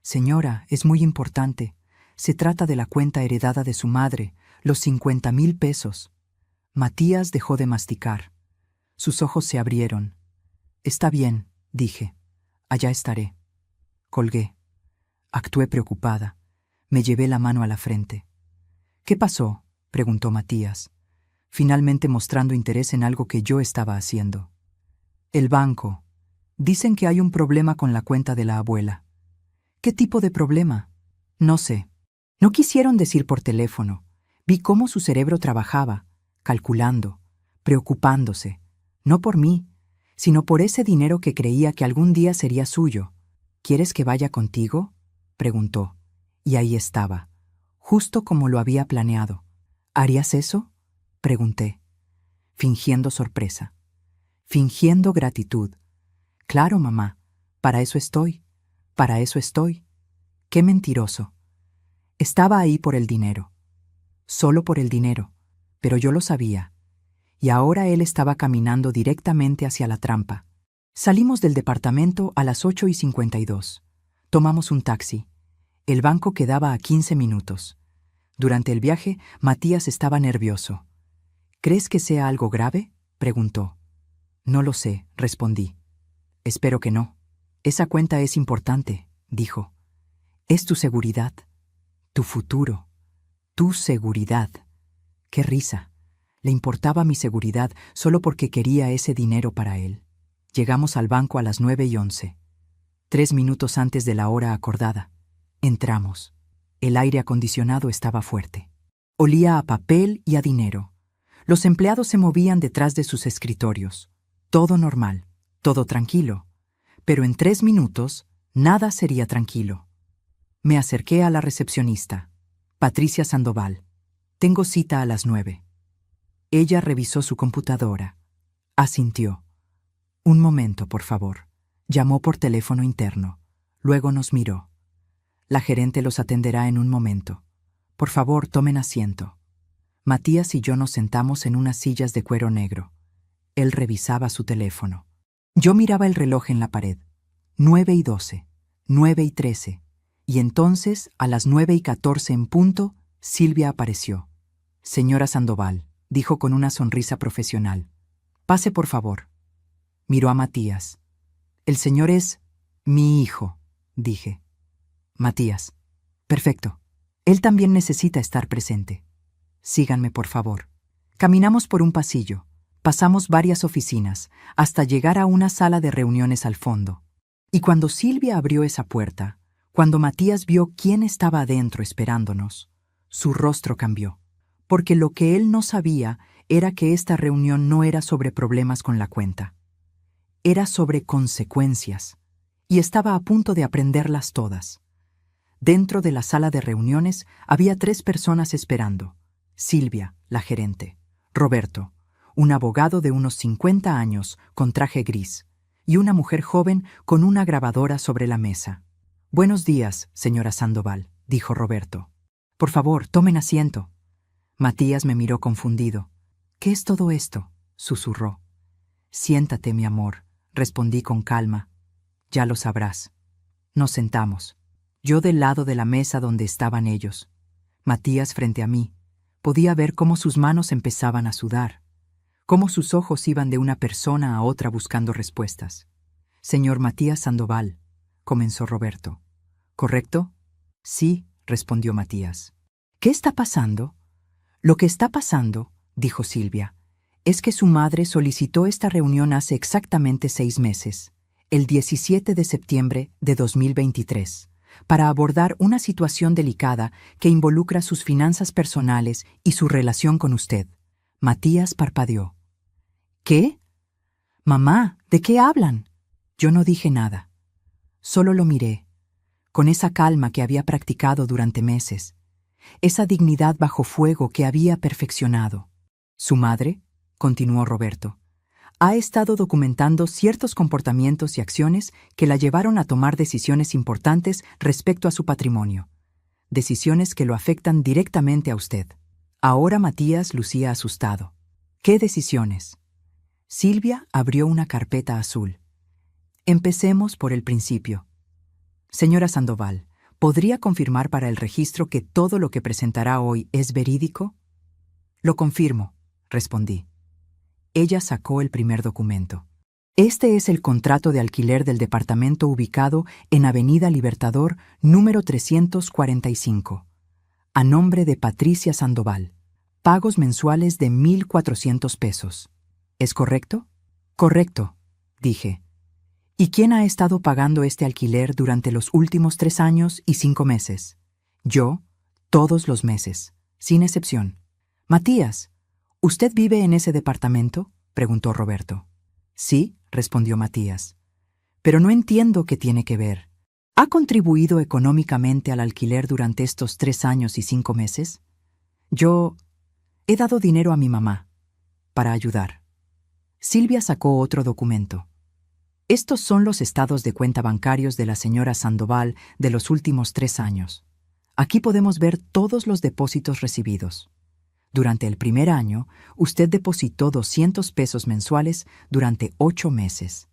«Señora, es muy importante. Se trata de la cuenta heredada de su madre, los 50,000 pesos». Matías dejó de masticar. Sus ojos se abrieron. «Está bien», dije. «Allá estaré». Colgué. Actué preocupada. Me llevé la mano a la frente. ¿Qué pasó?, preguntó Matías, finalmente mostrando interés en algo que yo estaba haciendo. El banco. Dicen que hay un problema con la cuenta de la abuela. ¿Qué tipo de problema? No sé. No quisieron decir por teléfono. Vi cómo su cerebro trabajaba, calculando, preocupándose, no por mí, sino por ese dinero que creía que algún día sería suyo. ¿Quieres que vaya contigo?, preguntó. Y ahí estaba, justo como lo había planeado. ¿Harías eso?, pregunté, fingiendo sorpresa, fingiendo gratitud. Claro, mamá, para eso estoy, para eso estoy. Qué mentiroso. Estaba ahí por el dinero, solo por el dinero, pero yo lo sabía. Y ahora él estaba caminando directamente hacia la trampa. Salimos del departamento a las 8:52. Tomamos un taxi. El banco quedaba a 15 minutos. Durante el viaje, Matías estaba nervioso. ¿Crees que sea algo grave?, preguntó. No lo sé, respondí. Espero que no. Esa cuenta es importante, dijo. Es tu seguridad, tu futuro, tu seguridad. ¡Qué risa! Le importaba mi seguridad solo porque quería ese dinero para él. Llegamos al banco a las 9:11, 3 minutos antes de la hora acordada. Entramos. El aire acondicionado estaba fuerte. Olía a papel y a dinero. Los empleados se movían detrás de sus escritorios. Todo normal, todo tranquilo. Pero en 3 minutos, nada sería tranquilo. Me acerqué a la recepcionista, Patricia Sandoval. Tengo cita a las 9. Ella revisó su computadora. Asintió. Un momento, por favor. Llamó por teléfono interno. Luego nos miró. La gerente los atenderá en un momento. Por favor, tomen asiento. Matías y yo nos sentamos en unas sillas de cuero negro. Él revisaba su teléfono. Yo miraba el reloj en la pared. 9:12, 9:13. Y entonces, a las 9:14 en punto, Silvia apareció. Señora Sandoval, dijo con una sonrisa profesional. Pase, por favor. Miró a Matías. El señor es mi hijo, dije. Matías. Perfecto. Él también necesita estar presente. Síganme, por favor. Caminamos por un pasillo. Pasamos varias oficinas, hasta llegar a una sala de reuniones al fondo. Y cuando Silvia abrió esa puerta, cuando Matías vio quién estaba adentro esperándonos, su rostro cambió. Porque lo que él no sabía era que esta reunión no era sobre problemas con la cuenta. Era sobre consecuencias, y estaba a punto de aprenderlas todas. Dentro de la sala de reuniones había 3 personas esperando. Silvia, la gerente, Roberto, un abogado de unos 50 años con traje gris, y una mujer joven con una grabadora sobre la mesa. Buenos días, señora Sandoval, dijo Roberto. Por favor, tomen asiento. Matías me miró confundido. ¿Qué es todo esto?, susurró. Siéntate, mi amor, respondí con calma. Ya lo sabrás. Nos sentamos. Yo del lado de la mesa donde estaban ellos. Matías frente a mí. Podía ver cómo sus manos empezaban a sudar, cómo sus ojos iban de una persona a otra buscando respuestas. Señor Matías Sandoval, comenzó Roberto. ¿Correcto? Sí, respondió Matías. ¿Qué está pasando? Lo que está pasando, dijo Silvia, es que su madre solicitó esta reunión hace exactamente 6 meses, el 17 de septiembre de 2023, para abordar una situación delicada que involucra sus finanzas personales y su relación con usted. Matías parpadeó. ¿Qué? Mamá, ¿de qué hablan? Yo no dije nada. Solo lo miré, con esa calma que había practicado durante meses, esa dignidad bajo fuego que había perfeccionado. Su madre, continuó Roberto, ha estado documentando ciertos comportamientos y acciones que la llevaron a tomar decisiones importantes respecto a su patrimonio, decisiones que lo afectan directamente a usted. Ahora Matías lucía asustado. ¿Qué decisiones? Silvia abrió una carpeta azul. Empecemos por el principio. Señora Sandoval, ¿podría confirmar para el registro que todo lo que presentará hoy es verídico? Lo confirmo, respondí. Ella sacó el primer documento. Este es el contrato de alquiler del departamento ubicado en Avenida Libertador, número 345, a nombre de Patricia Sandoval. Pagos mensuales de 1.400 pesos. ¿Es correcto? Correcto, dije. ¿Y quién ha estado pagando este alquiler durante los últimos 3 años y 5 meses? Yo, todos los meses, sin excepción. Matías, ¿usted vive en ese departamento?, preguntó Roberto. Sí, respondió Matías. Pero no entiendo qué tiene que ver. ¿Ha contribuido económicamente al alquiler durante estos 3 años y 5 meses? Yo he dado dinero a mi mamá para ayudar. Silvia sacó otro documento. Estos son los estados de cuenta bancarios de la señora Sandoval de los últimos 3 años. Aquí podemos ver todos los depósitos recibidos. Durante el primer año, usted depositó 200 pesos mensuales durante 8 meses.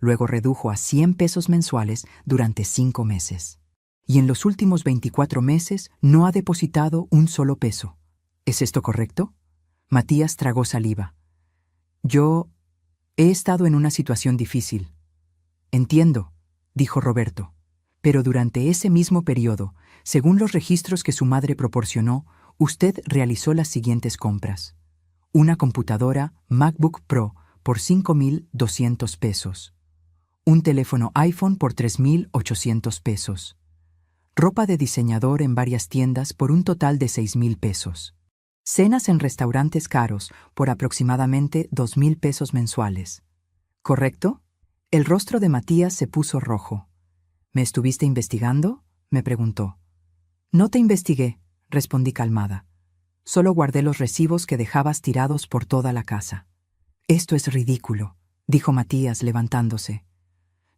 Luego redujo a 100 pesos mensuales durante 5 meses. Y en los últimos 24 meses no ha depositado un solo peso. ¿Es esto correcto? Matías tragó saliva. Yo he estado en una situación difícil. Entiendo, dijo Roberto. Pero durante ese mismo periodo, según los registros que su madre proporcionó, usted realizó las siguientes compras. Una computadora MacBook Pro por 5.200 pesos. Un teléfono iPhone por 3.800 pesos. Ropa de diseñador en varias tiendas por un total de 6.000 pesos. Cenas en restaurantes caros por aproximadamente 2.000 pesos mensuales. ¿Correcto? El rostro de Matías se puso rojo. ¿Me estuviste investigando?, me preguntó. No te investigué, respondí calmada. Solo guardé los recibos que dejabas tirados por toda la casa. Esto es ridículo, dijo Matías levantándose.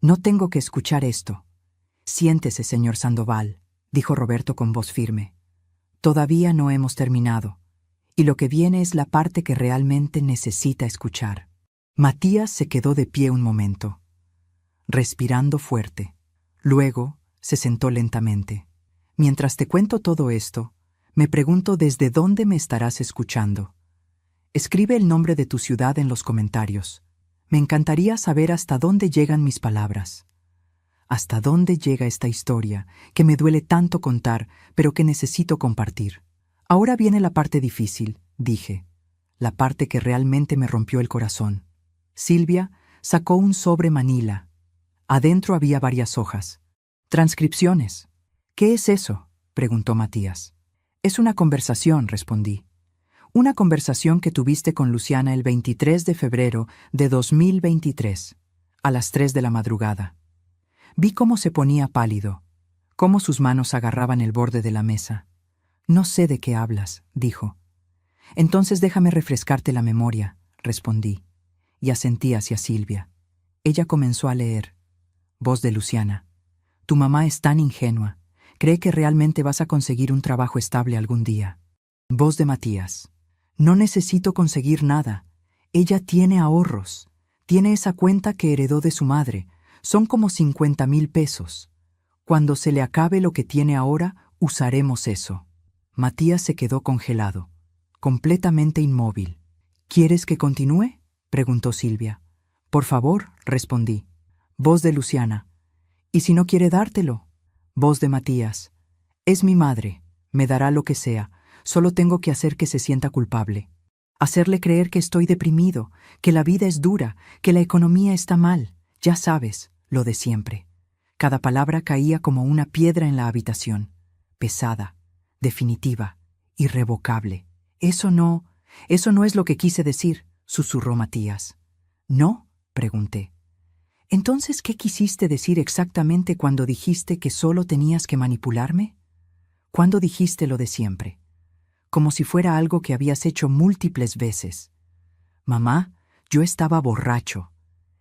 No tengo que escuchar esto. Siéntese, señor Sandoval, dijo Roberto con voz firme. Todavía no hemos terminado, y lo que viene es la parte que realmente necesita escuchar. Matías se quedó de pie un momento, respirando fuerte. Luego se sentó lentamente. Mientras te cuento todo esto, me pregunto desde dónde me estarás escuchando. Escribe el nombre de tu ciudad en los comentarios. Me encantaría saber hasta dónde llegan mis palabras. Hasta dónde llega esta historia, que me duele tanto contar, pero que necesito compartir. Ahora viene la parte difícil, dije. La parte que realmente me rompió el corazón. Silvia sacó un sobre manila. Adentro había varias hojas. Transcripciones. ¿Qué es eso?, preguntó Matías. Es una conversación, respondí. Una conversación que tuviste con Luciana el 23 de febrero de 2023, a las 3 de la madrugada. Vi cómo se ponía pálido, cómo sus manos agarraban el borde de la mesa. No sé de qué hablas, dijo. Entonces déjame refrescarte la memoria, respondí, y asentí hacia Silvia. Ella comenzó a leer. Voz de Luciana. Tu mamá es tan ingenua. Cree que realmente vas a conseguir un trabajo estable algún día. Voz de Matías. No necesito conseguir nada. Ella tiene ahorros. Tiene esa cuenta que heredó de su madre. Son como 50.000 pesos. Cuando se le acabe lo que tiene ahora, usaremos eso. Matías se quedó congelado, completamente inmóvil. ¿Quieres que continúe?, preguntó Silvia. Por favor, respondí. Voz de Luciana. ¿Y si no quiere dártelo? Voz de Matías. Es mi madre. Me dará lo que sea. Solo tengo que hacer que se sienta culpable. Hacerle creer que estoy deprimido, que la vida es dura, que la economía está mal. Ya sabes, lo de siempre. Cada palabra caía como una piedra en la habitación. Pesada, definitiva, irrevocable. Eso no es lo que quise decir, susurró Matías. ¿No?, pregunté. Entonces, ¿qué quisiste decir exactamente cuando dijiste que solo tenías que manipularme? ¿Cuándo dijiste lo de siempre? Como si fuera algo que habías hecho múltiples veces. Mamá, yo estaba borracho.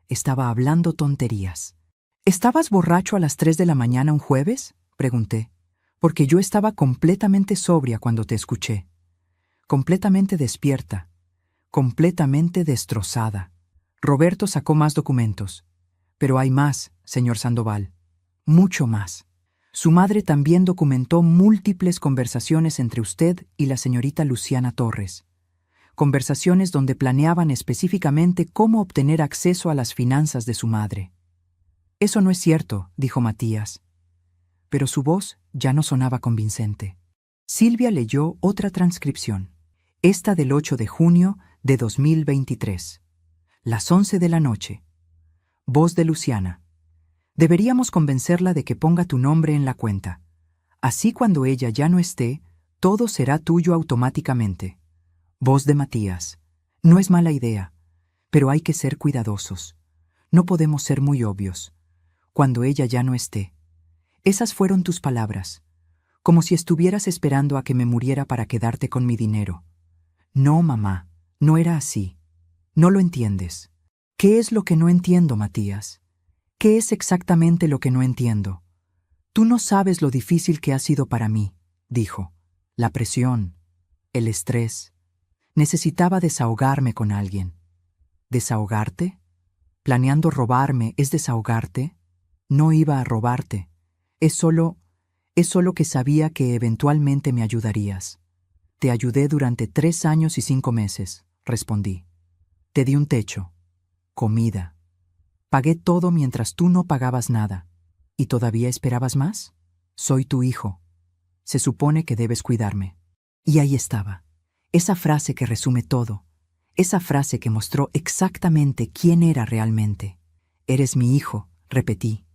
Estaba hablando tonterías. ¿Estabas borracho a las 3 de la mañana un jueves?, pregunté. Porque yo estaba completamente sobria cuando te escuché. Completamente despierta. Completamente destrozada. Roberto sacó más documentos. Pero hay más, señor Sandoval. Mucho más. Su madre también documentó múltiples conversaciones entre usted y la señorita Luciana Torres. conversaciones donde planeaban específicamente cómo obtener acceso a las finanzas de su madre. «Eso no es cierto», dijo Matías. Pero su voz ya no sonaba convincente. Silvia leyó otra transcripción, esta del 8 de junio de 2023. Las 11 de la noche. Voz de Luciana. Deberíamos convencerla de que ponga tu nombre en la cuenta. Así cuando ella ya no esté, todo será tuyo automáticamente. Voz de Matías. No es mala idea, pero hay que ser cuidadosos. No podemos ser muy obvios. Cuando ella ya no esté. Esas fueron tus palabras, como si estuvieras esperando a que me muriera para quedarte con mi dinero. No, mamá, no era así. No lo entiendes. ¿Qué es lo que no entiendo, Matías? ¿Qué es exactamente lo que no entiendo? Tú no sabes lo difícil que ha sido para mí, dijo. La presión, el estrés. Necesitaba desahogarme con alguien. ¿Desahogarte? ¿Planeando robarme es desahogarte? No iba a robarte. Es solo que sabía que eventualmente me ayudarías. Te ayudé durante 3 años y 5 meses, respondí. Te di un techo, comida. Pagué todo mientras tú no pagabas nada. ¿Y todavía esperabas más? Soy tu hijo. Se supone que debes cuidarme. Y ahí estaba, esa frase que resume todo, esa frase que mostró exactamente quién era realmente. Eres mi hijo, repetí.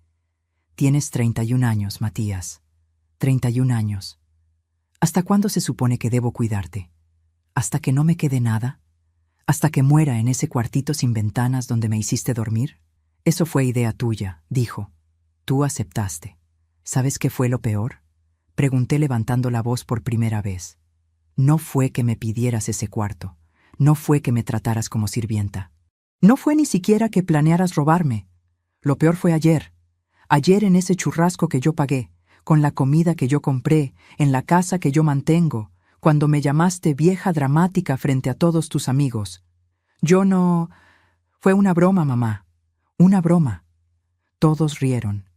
Tienes 31 años, Matías. 31 años. ¿Hasta cuándo se supone que debo cuidarte? ¿Hasta que no me quede nada? ¿Hasta que muera en ese cuartito sin ventanas donde me hiciste dormir? Eso fue idea tuya, dijo. Tú aceptaste. ¿Sabes qué fue lo peor? Pregunté levantando la voz por primera vez. No fue que me pidieras ese cuarto. No fue que me trataras como sirvienta. No fue ni siquiera que planearas robarme. Lo peor fue ayer. Ayer en ese churrasco que yo pagué, con la comida que yo compré, en la casa que yo mantengo, cuando me llamaste vieja dramática frente a todos tus amigos. Yo no... Fue una broma, mamá. Una broma. Todos rieron.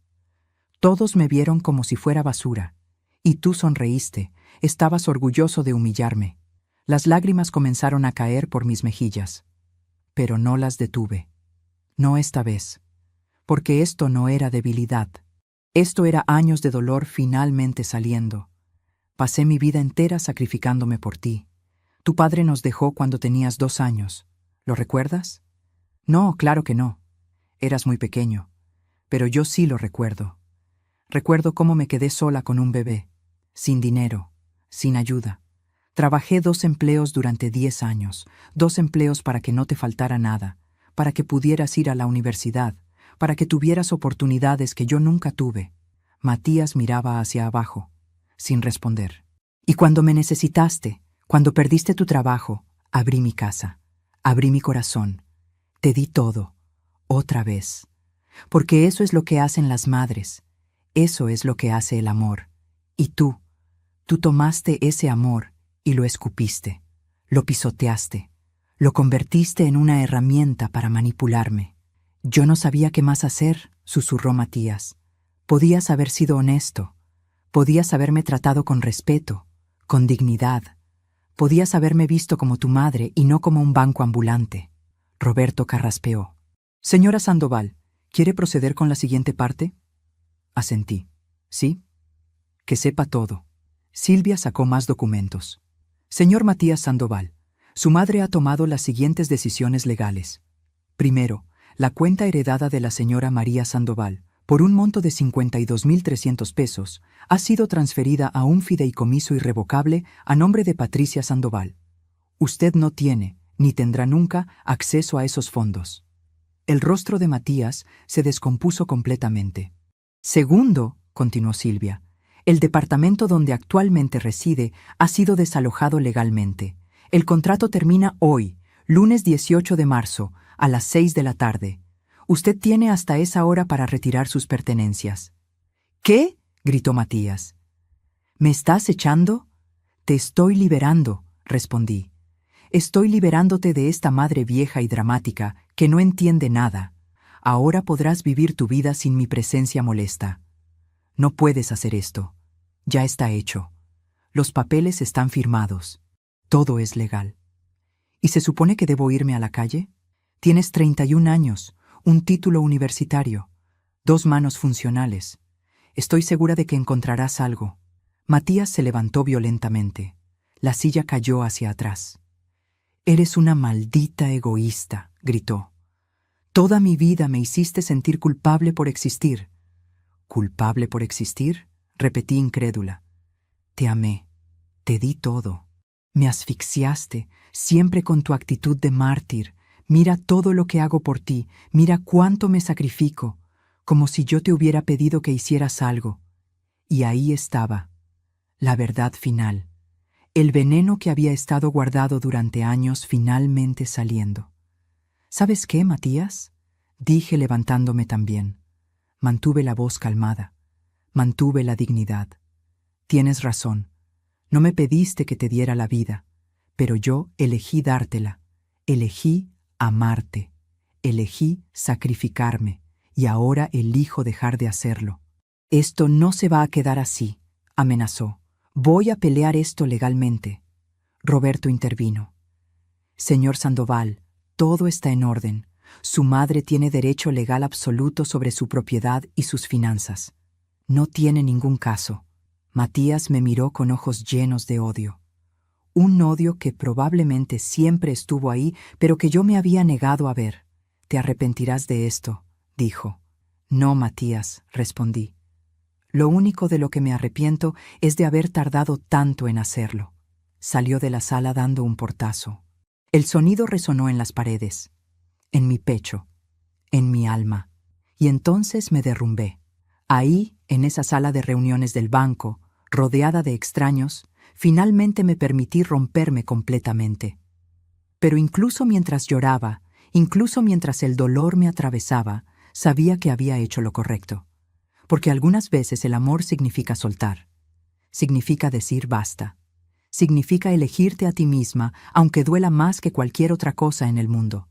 Todos me vieron como si fuera basura. Y tú sonreíste. Estabas orgulloso de humillarme. Las lágrimas comenzaron a caer por mis mejillas. Pero no las detuve. No esta vez. Porque esto no era debilidad. Esto era años de dolor finalmente saliendo. Pasé mi vida entera sacrificándome por ti. Tu padre nos dejó cuando tenías 2 años. ¿Lo recuerdas? No, claro que no. Eras muy pequeño. Pero yo sí lo recuerdo. Recuerdo cómo me quedé sola con un bebé, sin dinero, sin ayuda. Trabajé 2 empleos durante 10 años, 2 empleos para que no te faltara nada, para que pudieras ir a la universidad, para que tuvieras oportunidades que yo nunca tuve. Matías miraba hacia abajo, sin responder. Y cuando me necesitaste, cuando perdiste tu trabajo, abrí mi casa, abrí mi corazón, te di todo, otra vez. Porque eso es lo que hacen las madres, eso es lo que hace el amor. Y tú tomaste ese amor y lo escupiste, lo pisoteaste, lo convertiste en una herramienta para manipularme. Yo no sabía qué más hacer, susurró Matías. Podías haber sido honesto, podías haberme tratado con respeto, con dignidad, podías haberme visto como tu madre y no como un banco ambulante. Roberto carraspeó. Señora Sandoval, ¿quiere proceder con la siguiente parte? Asentí. ¿Sí? Que sepa todo. Silvia sacó más documentos. Señor Matías Sandoval, su madre ha tomado las siguientes decisiones legales. Primero, la cuenta heredada de la señora María Sandoval, por un monto de 52.300 pesos, ha sido transferida a un fideicomiso irrevocable a nombre de Patricia Sandoval. Usted no tiene, ni tendrá nunca, acceso a esos fondos. El rostro de Matías se descompuso completamente. Segundo, continuó Silvia, el departamento donde actualmente reside ha sido desalojado legalmente. El contrato termina hoy, lunes 18 de marzo, a las 6 de la tarde. Usted tiene hasta esa hora para retirar sus pertenencias. ¿Qué? Gritó Matías. ¿Me estás echando? Te estoy liberando, respondí. Estoy liberándote de esta madre vieja y dramática que no entiende nada. Ahora podrás vivir tu vida sin mi presencia molesta. No puedes hacer esto. Ya está hecho. Los papeles están firmados. Todo es legal. ¿Y se supone que debo irme a la calle? Tienes 31 años, un título universitario, 2 manos funcionales. Estoy segura de que encontrarás algo. Matías se levantó violentamente. La silla cayó hacia atrás. «Eres una maldita egoísta», gritó. «Toda mi vida me hiciste sentir culpable por existir». «¿Culpable por existir?», repetí incrédula. «Te amé, te di todo. Me asfixiaste, siempre con tu actitud de mártir. Mira todo lo que hago por ti, mira cuánto me sacrifico, como si yo te hubiera pedido que hicieras algo». Y ahí estaba, la verdad final. El veneno que había estado guardado durante años finalmente saliendo. «¿Sabes qué, Matías?», dije levantándome también. Mantuve la voz calmada. Mantuve la dignidad. «Tienes razón. No me pediste que te diera la vida, pero yo elegí dártela. Elegí amarte. Elegí sacrificarme, y ahora elijo dejar de hacerlo. Esto no se va a quedar así», amenazó. «Voy a pelear esto legalmente». Roberto intervino. «Señor Sandoval, todo está en orden. Su madre tiene derecho legal absoluto sobre su propiedad y sus finanzas. No tiene ningún caso». Matías me miró con ojos llenos de odio. Un odio que probablemente siempre estuvo ahí, pero que yo me había negado a ver. «Te arrepentirás de esto», dijo. «No, Matías», respondí. «Lo único de lo que me arrepiento es de haber tardado tanto en hacerlo». Salió de la sala dando un portazo. El sonido resonó en las paredes, en mi pecho, en mi alma, y entonces me derrumbé. Ahí, en esa sala de reuniones del banco, rodeada de extraños, finalmente me permití romperme completamente. Pero incluso mientras lloraba, incluso mientras el dolor me atravesaba, sabía que había hecho lo correcto. Porque algunas veces el amor significa soltar. Significa decir basta. Significa elegirte a ti misma, aunque duela más que cualquier otra cosa en el mundo.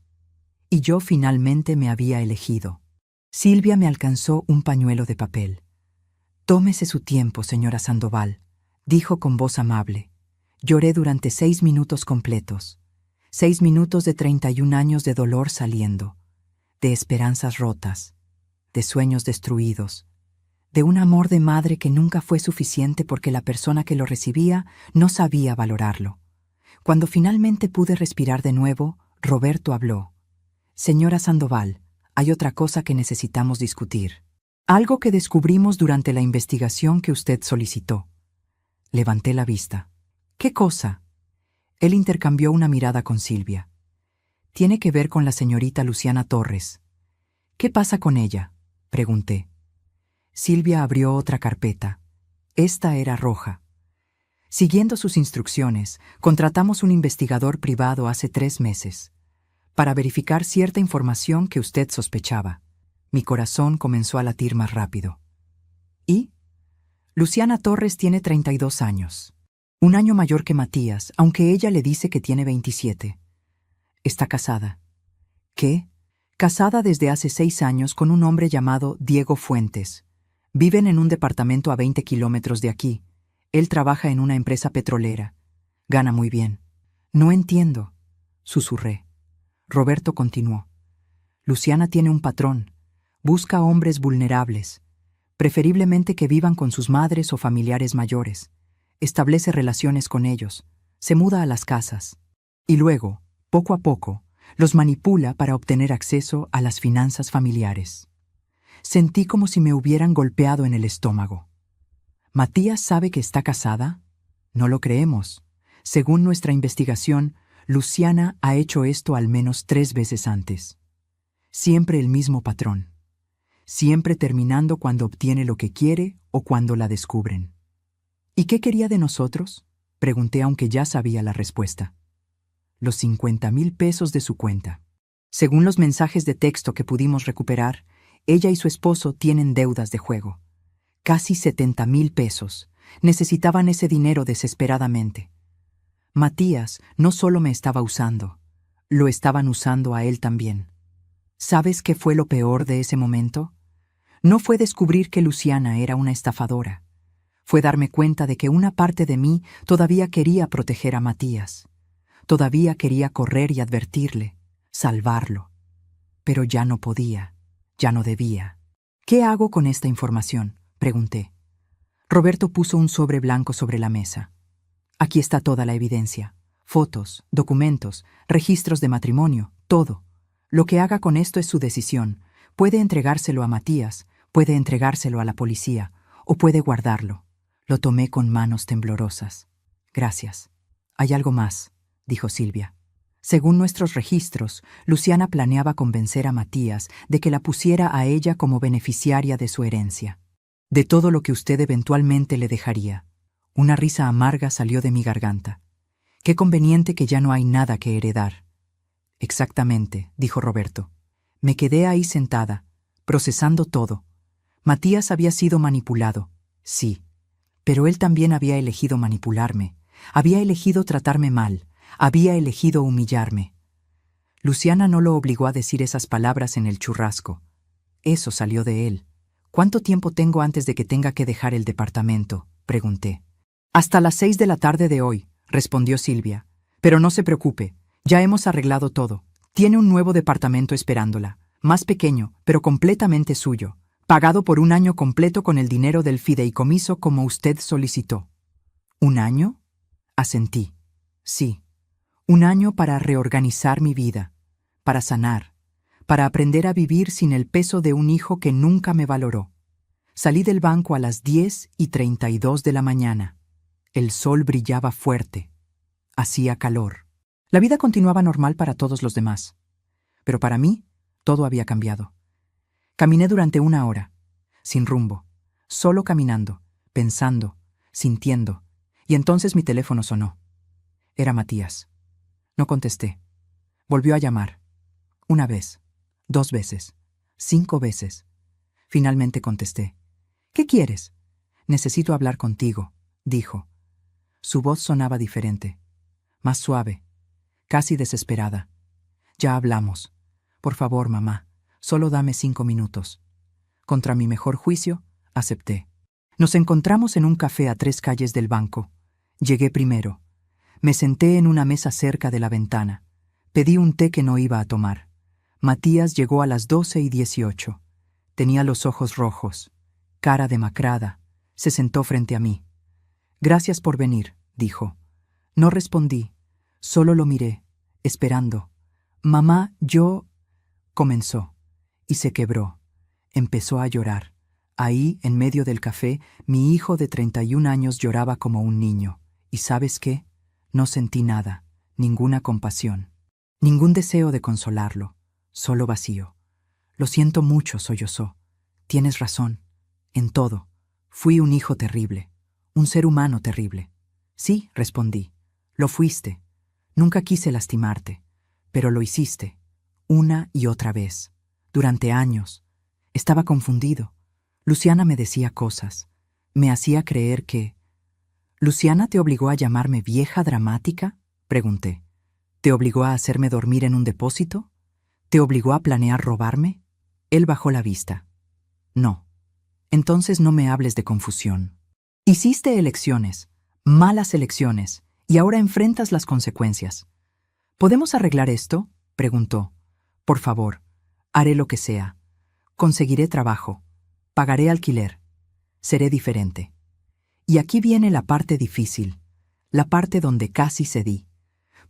Y yo finalmente me había elegido. Silvia me alcanzó un pañuelo de papel. «Tómese su tiempo, señora Sandoval», dijo con voz amable. Lloré durante 6 minutos completos. 6 minutos de 31 años de dolor saliendo, de esperanzas rotas, de sueños destruidos, de un amor de madre que nunca fue suficiente porque la persona que lo recibía no sabía valorarlo. Cuando finalmente pude respirar de nuevo, Roberto habló. «Señora Sandoval, hay otra cosa que necesitamos discutir. Algo que descubrimos durante la investigación que usted solicitó». Levanté la vista. «¿Qué cosa?». Él intercambió una mirada con Silvia. «Tiene que ver con la señorita Luciana Torres». «¿Qué pasa con ella?», pregunté. Silvia abrió otra carpeta. Esta era roja. Siguiendo sus instrucciones, contratamos un investigador privado hace 3 meses, para verificar cierta información que usted sospechaba. Mi corazón comenzó a latir más rápido. ¿Y? Luciana Torres tiene 32 años. Un año mayor que Matías, aunque ella le dice que tiene 27. Está casada. ¿Qué? Casada desde hace 6 años con un hombre llamado Diego Fuentes. Viven en un departamento a 20 kilómetros de aquí. Él trabaja en una empresa petrolera. Gana muy bien. «No entiendo», susurré. Roberto continuó. «Luciana tiene un patrón. Busca hombres vulnerables, preferiblemente que vivan con sus madres o familiares mayores. Establece relaciones con ellos, se muda a las casas. Y luego, poco a poco, los manipula para obtener acceso a las finanzas familiares». Sentí como si me hubieran golpeado en el estómago. ¿Matías sabe que está casada? No lo creemos. Según nuestra investigación, Luciana ha hecho esto al menos 3 veces antes. Siempre el mismo patrón. Siempre terminando cuando obtiene lo que quiere o cuando la descubren. ¿Y qué quería de nosotros?, pregunté aunque ya sabía la respuesta. Los 50,000 pesos de su cuenta. Según los mensajes de texto que pudimos recuperar, ella y su esposo tienen deudas de juego. Casi 70,000 pesos. Necesitaban ese dinero desesperadamente. Matías no solo me estaba usando, lo estaban usando a él también. ¿Sabes qué fue lo peor de ese momento? No fue descubrir que Luciana era una estafadora. Fue darme cuenta de que una parte de mí todavía quería proteger a Matías. Todavía quería correr y advertirle, salvarlo. Pero ya no podía, ya no debía. ¿Qué hago con esta información?, pregunté. Roberto puso un sobre blanco sobre la mesa. Aquí está toda la evidencia. Fotos, documentos, registros de matrimonio, todo. Lo que haga con esto es su decisión. Puede entregárselo a Matías, puede entregárselo a la policía, o puede guardarlo. Lo tomé con manos temblorosas. Gracias. Hay algo más, dijo Silvia. Según nuestros registros, Luciana planeaba convencer a Matías de que la pusiera a ella como beneficiaria de su herencia, de todo lo que usted eventualmente le dejaría. Una risa amarga salió de mi garganta. Qué conveniente que ya no hay nada que heredar. Exactamente, dijo Roberto. Me quedé ahí sentada, procesando todo. Matías había sido manipulado, sí, pero él también había elegido manipularme, había elegido tratarme mal, había elegido humillarme. Luciana no lo obligó a decir esas palabras en el churrasco. Eso salió de él. ¿Cuánto tiempo tengo antes de que tenga que dejar el departamento?, pregunté. Hasta las 6 de la tarde de hoy, respondió Silvia. Pero no se preocupe, ya hemos arreglado todo. Tiene un nuevo departamento esperándola, más pequeño, pero completamente suyo, pagado por un año completo con el dinero del fideicomiso como usted solicitó. ¿Un año?, asentí. Sí, un año para reorganizar mi vida, para sanar, para aprender a vivir sin el peso de un hijo que nunca me valoró. Salí del banco a las 10:32 de la mañana. El sol brillaba fuerte. Hacía calor. La vida continuaba normal para todos los demás. Pero para mí, todo había cambiado. Caminé durante 1 hora, sin rumbo, solo caminando, pensando, sintiendo, y entonces mi teléfono sonó. Era Matías. No contesté. Volvió a llamar. 1 vez, 2 veces, 5 veces. Finalmente contesté. ¿Qué quieres? Necesito hablar contigo, dijo. Su voz sonaba diferente, más suave, casi desesperada. Ya hablamos. Por favor, mamá, solo dame 5 minutos. Contra mi mejor juicio, acepté. Nos encontramos en un café a 3 calles del banco. Llegué primero. Me senté en una mesa cerca de la ventana. Pedí un té que no iba a tomar. Matías llegó a las 12:18. Tenía los ojos rojos, cara demacrada. Se sentó frente a mí. Gracias por venir, dijo. No respondí, solo lo miré, esperando. Mamá, yo... comenzó, y se quebró. Empezó a llorar. Ahí, en medio del café, mi hijo de 31 años lloraba como un niño. ¿Y sabes qué? No sentí nada, ninguna compasión, ningún deseo de consolarlo, solo vacío. Lo siento mucho, sollozó. Tienes razón, en todo. Fui un hijo terrible, un ser humano terrible. Sí, respondí, lo fuiste. Nunca quise lastimarte, pero lo hiciste, una y otra vez, durante años. Estaba confundido. Luciana me decía cosas, me hacía creer que... ¿Luciana te obligó a llamarme vieja dramática?, pregunté. ¿Te obligó a hacerme dormir en un depósito? ¿Te obligó a planear robarme? Él bajó la vista. No. Entonces no me hables de confusión. Hiciste elecciones, malas elecciones, y ahora enfrentas las consecuencias. ¿Podemos arreglar esto?, preguntó. Por favor, haré lo que sea. Conseguiré trabajo. Pagaré alquiler. Seré diferente. Y aquí viene la parte difícil, la parte donde casi cedí,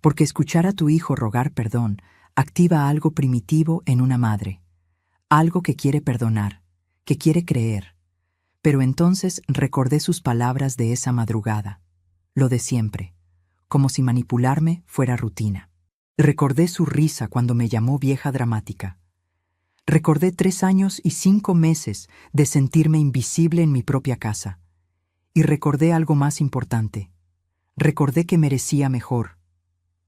porque escuchar a tu hijo rogar perdón activa algo primitivo en una madre, algo que quiere perdonar, que quiere creer. Pero entonces recordé sus palabras de esa madrugada, lo de siempre, como si manipularme fuera rutina. Recordé su risa cuando me llamó vieja dramática. Recordé 3 años y 5 meses de sentirme invisible en mi propia casa. Y recordé algo más importante. Recordé que merecía mejor.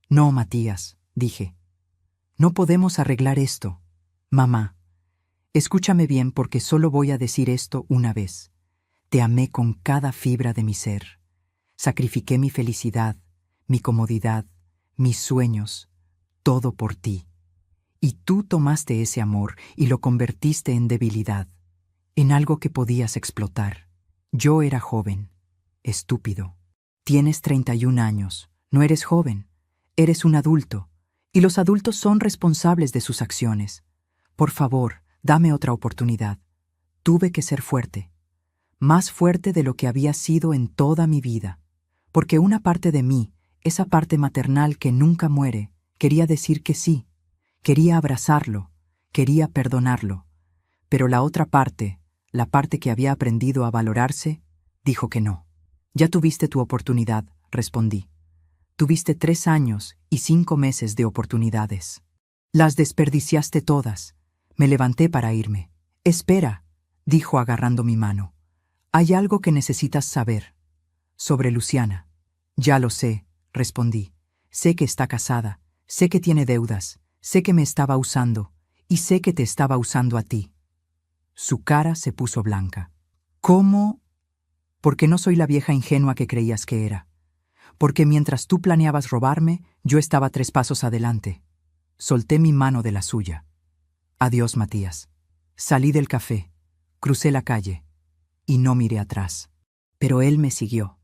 No, Matías, dije. No podemos arreglar esto. Mamá, escúchame bien porque solo voy a decir esto una vez. Te amé con cada fibra de mi ser. Sacrifiqué mi felicidad, mi comodidad, mis sueños, todo por ti. Y tú tomaste ese amor y lo convertiste en debilidad, en algo que podías explotar. Yo era joven, estúpido. Tienes 31 años, no eres joven. Eres un adulto, y los adultos son responsables de sus acciones. Por favor, dame otra oportunidad. Tuve que ser fuerte, más fuerte de lo que había sido en toda mi vida, porque una parte de mí, esa parte maternal que nunca muere, quería decir que sí, quería abrazarlo, quería perdonarlo, pero la otra parte, la parte que había aprendido a valorarse, dijo que no. Ya tuviste tu oportunidad, respondí. Tuviste 3 años y 5 meses de oportunidades. Las desperdiciaste todas. Me levanté para irme. Espera, dijo agarrando mi mano. Hay algo que necesitas saber. Sobre Luciana. Ya lo sé, respondí. Sé que está casada, sé que tiene deudas, sé que me estaba usando, y sé que te estaba usando a ti. Su cara se puso blanca. ¿Cómo? Porque no soy la vieja ingenua que creías que era. Porque mientras tú planeabas robarme, yo estaba 3 pasos adelante. Solté mi mano de la suya. Adiós, Matías. Salí del café, crucé la calle, y no miré atrás. Pero él me siguió.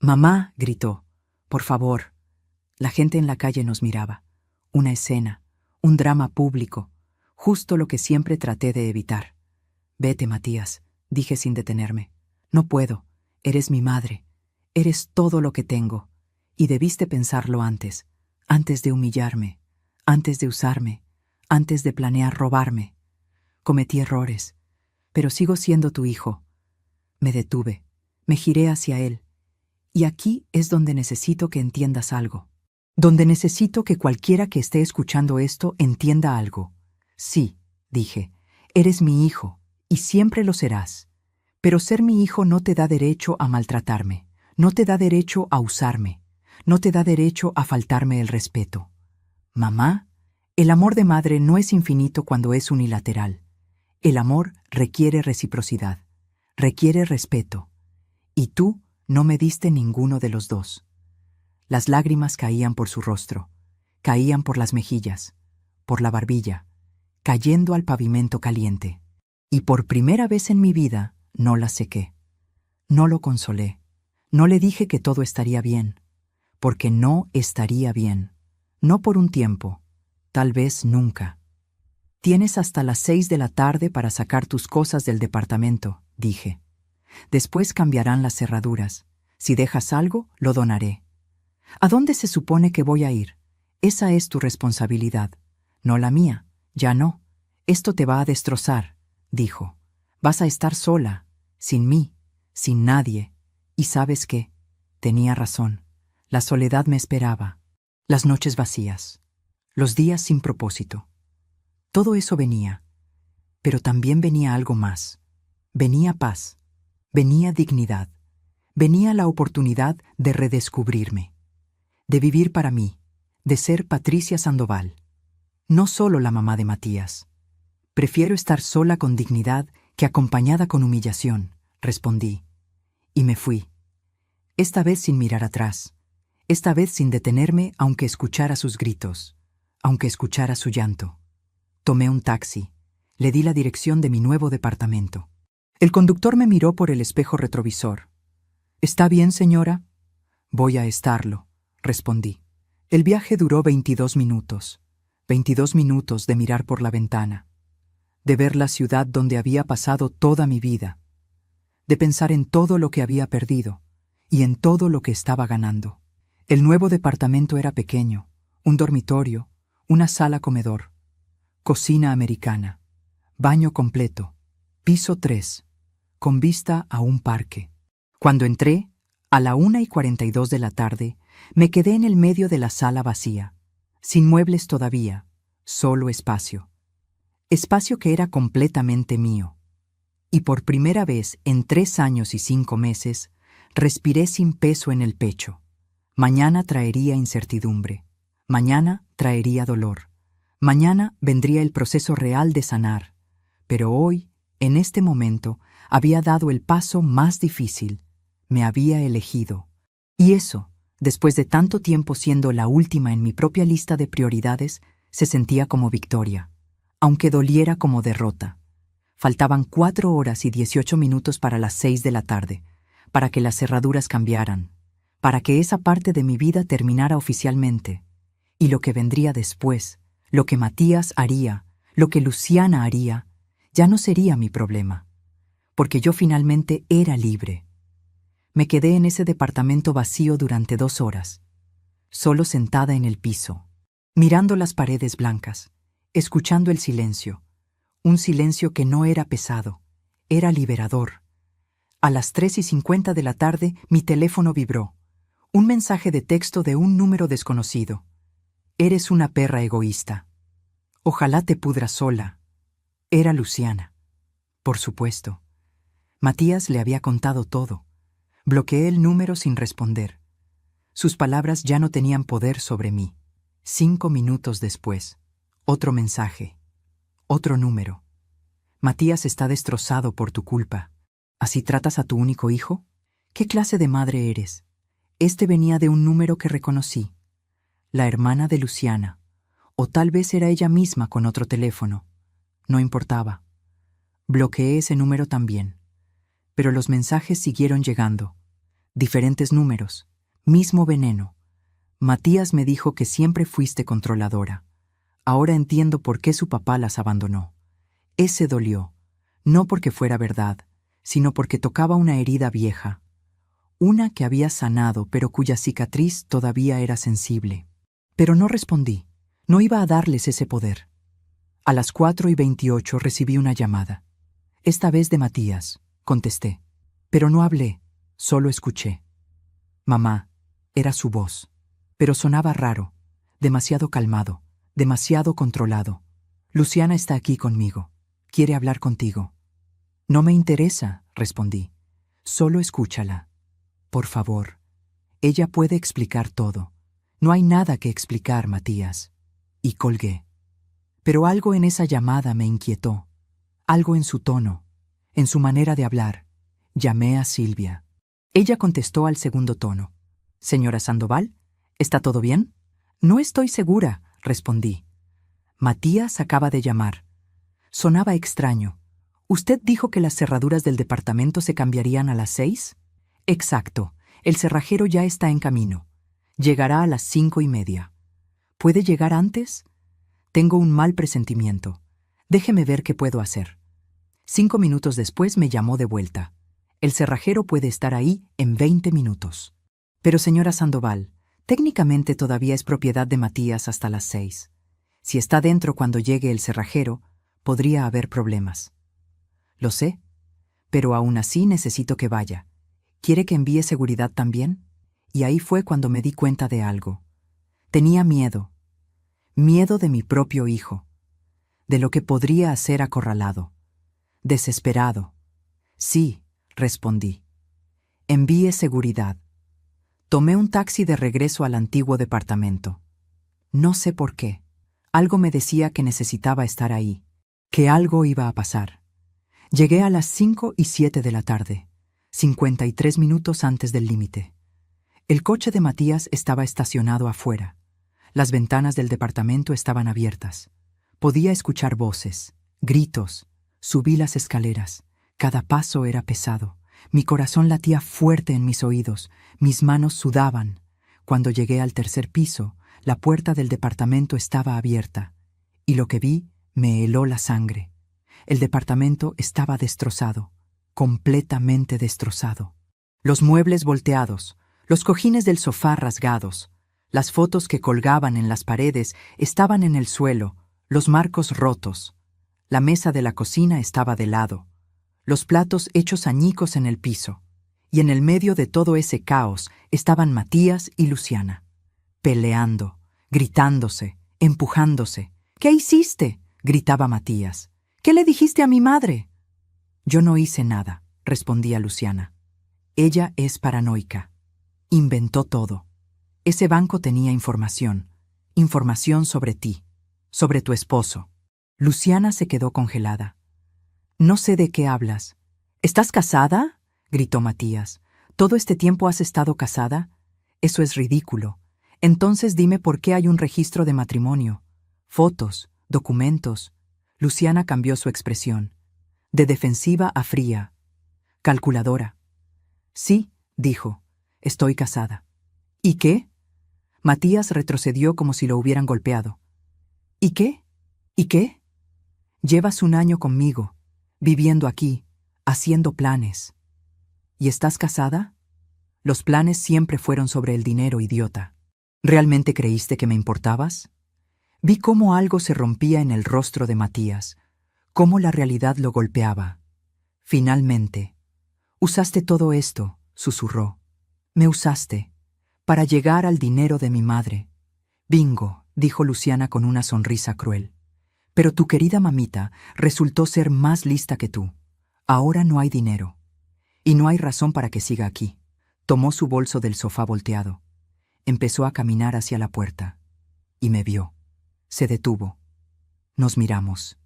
Mamá, gritó. Por favor. La gente en la calle nos miraba. Una escena, un drama público, justo lo que siempre traté de evitar. Vete, Matías, dije sin detenerme. No puedo. Eres mi madre. Eres todo lo que tengo. Y debiste pensarlo antes de humillarme, antes de usarme, antes de planear robarme. Cometí errores, pero sigo siendo tu hijo. Me detuve, me giré hacia él. Y aquí es donde necesito que entiendas algo. Donde necesito que cualquiera que esté escuchando esto entienda algo. Sí, dije, eres mi hijo, y siempre lo serás. Pero ser mi hijo no te da derecho a maltratarme, no te da derecho a usarme, no te da derecho a faltarme el respeto. Mamá, el amor de madre no es infinito cuando es unilateral. El amor requiere reciprocidad, requiere respeto. Y tú no me diste ninguno de los dos. Las lágrimas caían por su rostro, caían por las mejillas, por la barbilla, cayendo al pavimento caliente. Y por primera vez en mi vida no las sequé. No lo consolé, no le dije que todo estaría bien, porque no estaría bien, no por un tiempo, tal vez nunca. Tienes hasta las 6 de la tarde para sacar tus cosas del departamento, dije. Después cambiarán las cerraduras. Si dejas algo, lo donaré. ¿A dónde se supone que voy a ir? Esa es tu responsabilidad, no la mía. Ya no. Esto te va a destrozar, dijo. Vas a estar sola, sin mí, sin nadie. ¿Y sabes qué? Tenía razón. La soledad me esperaba. Las noches vacías. Los días sin propósito. Todo eso venía. Pero también venía algo más. Venía paz. Venía dignidad. Venía la oportunidad de redescubrirme. De vivir para mí. De ser Patricia Sandoval. No solo la mamá de Matías. Prefiero estar sola con dignidad que acompañada con humillación, respondí. Y me fui. Esta vez sin mirar atrás. Esta vez sin detenerme aunque escuchara sus gritos, aunque escuchara su llanto. Tomé un taxi. Le di la dirección de mi nuevo departamento. El conductor me miró por el espejo retrovisor. ¿Está bien, señora? Voy a estarlo, respondí. El viaje duró 22 minutos. 22 minutos de mirar por la ventana. De ver la ciudad donde había pasado toda mi vida. De pensar en todo lo que había perdido y en todo lo que estaba ganando. El nuevo departamento era pequeño, un dormitorio, una sala comedor, cocina americana, baño completo, piso 3, con vista a un parque. Cuando entré, a la 1:42 de la tarde, me quedé en el medio de la sala vacía, sin muebles todavía, solo espacio. Espacio que era completamente mío. Y por primera vez en 3 años y 5 meses, respiré sin peso en el pecho. Mañana traería incertidumbre. Mañana traería dolor. Mañana vendría el proceso real de sanar. Pero hoy, en este momento, había dado el paso más difícil. Me había elegido. Y eso, después de tanto tiempo siendo la última en mi propia lista de prioridades, se sentía como victoria, aunque doliera como derrota. Faltaban 4 horas y 18 minutos para las 6 de la tarde, para que las cerraduras cambiaran, para que esa parte de mi vida terminara oficialmente. Y lo que vendría después, lo que Matías haría, lo que Luciana haría, ya no sería mi problema, porque yo finalmente era libre. Me quedé en ese departamento vacío durante 2 horas, solo sentada en el piso, mirando las paredes blancas, escuchando el silencio, un silencio que no era pesado, era liberador. A las 3:50 de la tarde mi teléfono vibró. Un mensaje de texto de un número desconocido. Eres una perra egoísta. Ojalá te pudras sola. Era Luciana. Por supuesto. Matías le había contado todo. Bloqueé el número sin responder. Sus palabras ya no tenían poder sobre mí. 5 minutos después, otro mensaje. Otro número. Matías está destrozado por tu culpa. ¿Así tratas a tu único hijo? ¿Qué clase de madre eres? Este venía de un número que reconocí. La hermana de Luciana. O tal vez era ella misma con otro teléfono. No importaba. Bloqueé ese número también. Pero los mensajes siguieron llegando. Diferentes números. Mismo veneno. Matías me dijo que siempre fuiste controladora. Ahora entiendo por qué su papá las abandonó. Ese dolió. No porque fuera verdad, sino porque tocaba una herida vieja. Una que había sanado, pero cuya cicatriz todavía era sensible. Pero no respondí. No iba a darles ese poder. A las 4:28 recibí una llamada. Esta vez de Matías, contesté. Pero no hablé, solo escuché. Mamá, era su voz. Pero sonaba raro, demasiado calmado, demasiado controlado. Luciana está aquí conmigo. Quiere hablar contigo. No me interesa, respondí. Solo escúchala. Por favor. Ella puede explicar todo. No hay nada que explicar, Matías. Y colgué. Pero algo en esa llamada me inquietó. Algo en su tono, en su manera de hablar. Llamé a Silvia. Ella contestó al segundo tono. Señora Sandoval, ¿está todo bien? No estoy segura, respondí. Matías acaba de llamar. Sonaba extraño. ¿Usted dijo que las cerraduras del departamento se cambiarían a las 6? Exacto. El cerrajero ya está en camino. Llegará a las 5:30. ¿Puede llegar antes? Tengo un mal presentimiento. Déjeme ver qué puedo hacer. 5 minutos después me llamó de vuelta. El cerrajero puede estar ahí en 20 minutos. Pero señora Sandoval, técnicamente todavía es propiedad de Matías hasta las 6. Si está dentro cuando llegue el cerrajero, podría haber problemas. Lo sé, pero aún así necesito que vaya. ¿Quiere que envíe seguridad también? Y ahí fue cuando me di cuenta de algo. Tenía miedo. Miedo de mi propio hijo. De lo que podría hacer acorralado. Desesperado. Sí, respondí. Envíe seguridad. Tomé un taxi de regreso al antiguo departamento. No sé por qué. Algo me decía que necesitaba estar ahí, que algo iba a pasar. Llegué a las 5:07 de la tarde, 53 minutos antes del límite. El coche de Matías estaba estacionado afuera. Las ventanas del departamento estaban abiertas. Podía escuchar voces, gritos. Subí las escaleras. Cada paso era pesado. Mi corazón latía fuerte en mis oídos. Mis manos sudaban. Cuando llegué al tercer piso, la puerta del departamento estaba abierta. Y lo que vi me heló la sangre. El departamento estaba destrozado. Completamente destrozado. Los muebles volteados. Los cojines del sofá rasgados. Las fotos que colgaban en las paredes estaban en el suelo. Los marcos rotos. La mesa de la cocina estaba de lado. Los platos hechos añicos en el piso. Y en el medio de todo ese caos estaban Matías y Luciana. Peleando, gritándose, empujándose. ¿Qué hiciste?, gritaba Matías. ¿Qué le dijiste a mi madre? Yo no hice nada, respondía Luciana. Ella es paranoica. Inventó todo. Ese banco tenía información. Información sobre ti, sobre tu esposo. Luciana se quedó congelada. No sé de qué hablas. ¿Estás casada?, gritó Matías. ¿Todo este tiempo has estado casada? Eso es ridículo. Entonces dime por qué hay un registro de matrimonio. Fotos, documentos. Luciana cambió su expresión. De defensiva a fría. Calculadora. Sí, dijo. Estoy casada. ¿Y qué? Matías retrocedió como si lo hubieran golpeado. ¿Y qué? ¿Y qué? Llevas 1 año conmigo, viviendo aquí, haciendo planes. ¿Y estás casada? Los planes siempre fueron sobre el dinero, idiota. ¿Realmente creíste que me importabas? Vi cómo algo se rompía en el rostro de Matías, cómo la realidad lo golpeaba. Finalmente, usaste todo esto, susurró. Me usaste, para llegar al dinero de mi madre. Bingo, dijo Luciana con una sonrisa cruel. Pero tu querida mamita resultó ser más lista que tú. Ahora no hay dinero. Y no hay razón para que siga aquí. Tomó su bolso del sofá volteado. Empezó a caminar hacia la puerta. Y me vio. Se detuvo. Nos miramos.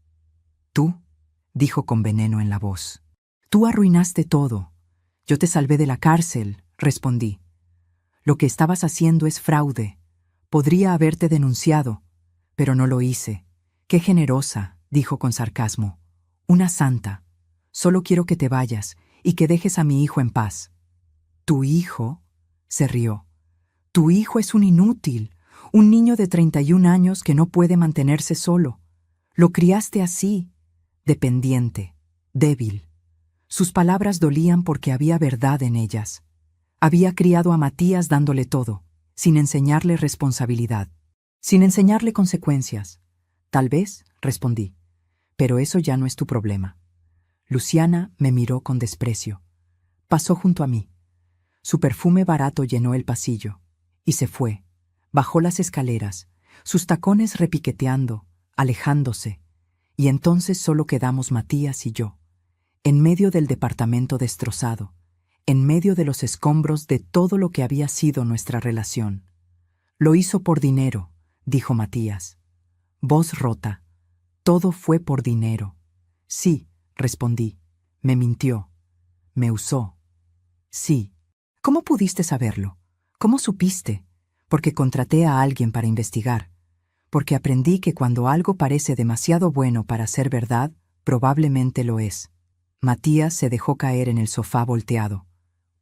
Tú, dijo con veneno en la voz. Tú arruinaste todo. Yo te salvé de la cárcel, respondí. Lo que estabas haciendo es fraude. Podría haberte denunciado, pero no lo hice. Qué generosa, dijo con sarcasmo. Una santa. Solo quiero que te vayas y que dejes a mi hijo en paz. ¿Tu hijo? Se rió. Tu hijo es un inútil, un niño de 31 años que no puede mantenerse solo. Lo criaste así, dependiente, débil. Sus palabras dolían porque había verdad en ellas. Había criado a Matías dándole todo, sin enseñarle responsabilidad, sin enseñarle consecuencias. Tal vez, respondí, pero eso ya no es tu problema. Luciana me miró con desprecio. Pasó junto a mí. Su perfume barato llenó el pasillo, y se fue. Bajó las escaleras, sus tacones repiqueteando, alejándose, y entonces solo quedamos Matías y yo, en medio del departamento destrozado, en medio de los escombros de todo lo que había sido nuestra relación. Lo hizo por dinero, dijo Matías. Voz rota. Todo fue por dinero. Sí, respondí. Me mintió. Me usó. Sí. ¿Cómo pudiste saberlo? ¿Cómo supiste? Porque contraté a alguien para investigar. Porque aprendí que cuando algo parece demasiado bueno para ser verdad, probablemente lo es. Matías se dejó caer en el sofá volteado.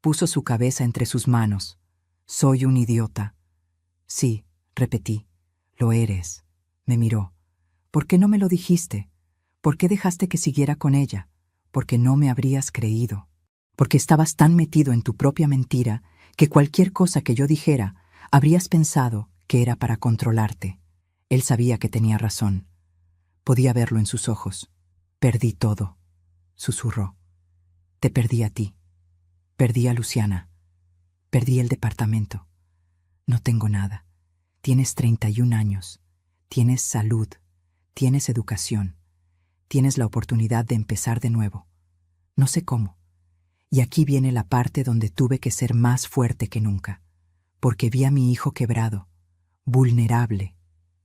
Puso su cabeza entre sus manos. Soy un idiota. Sí, repetí. Lo eres. Me miró. ¿Por qué no me lo dijiste? ¿Por qué dejaste que siguiera con ella? Porque no me habrías creído. Porque estabas tan metido en tu propia mentira que cualquier cosa que yo dijera habrías pensado que era para controlarte. Él sabía que tenía razón. Podía verlo en sus ojos. Perdí todo, susurró. Te perdí a ti. Perdí a Luciana. Perdí el departamento. No tengo nada. Tienes 31 años. Tienes salud. Tienes educación. Tienes la oportunidad de empezar de nuevo. No sé cómo. Y aquí viene la parte donde tuve que ser más fuerte que nunca, porque vi a mi hijo quebrado, vulnerable,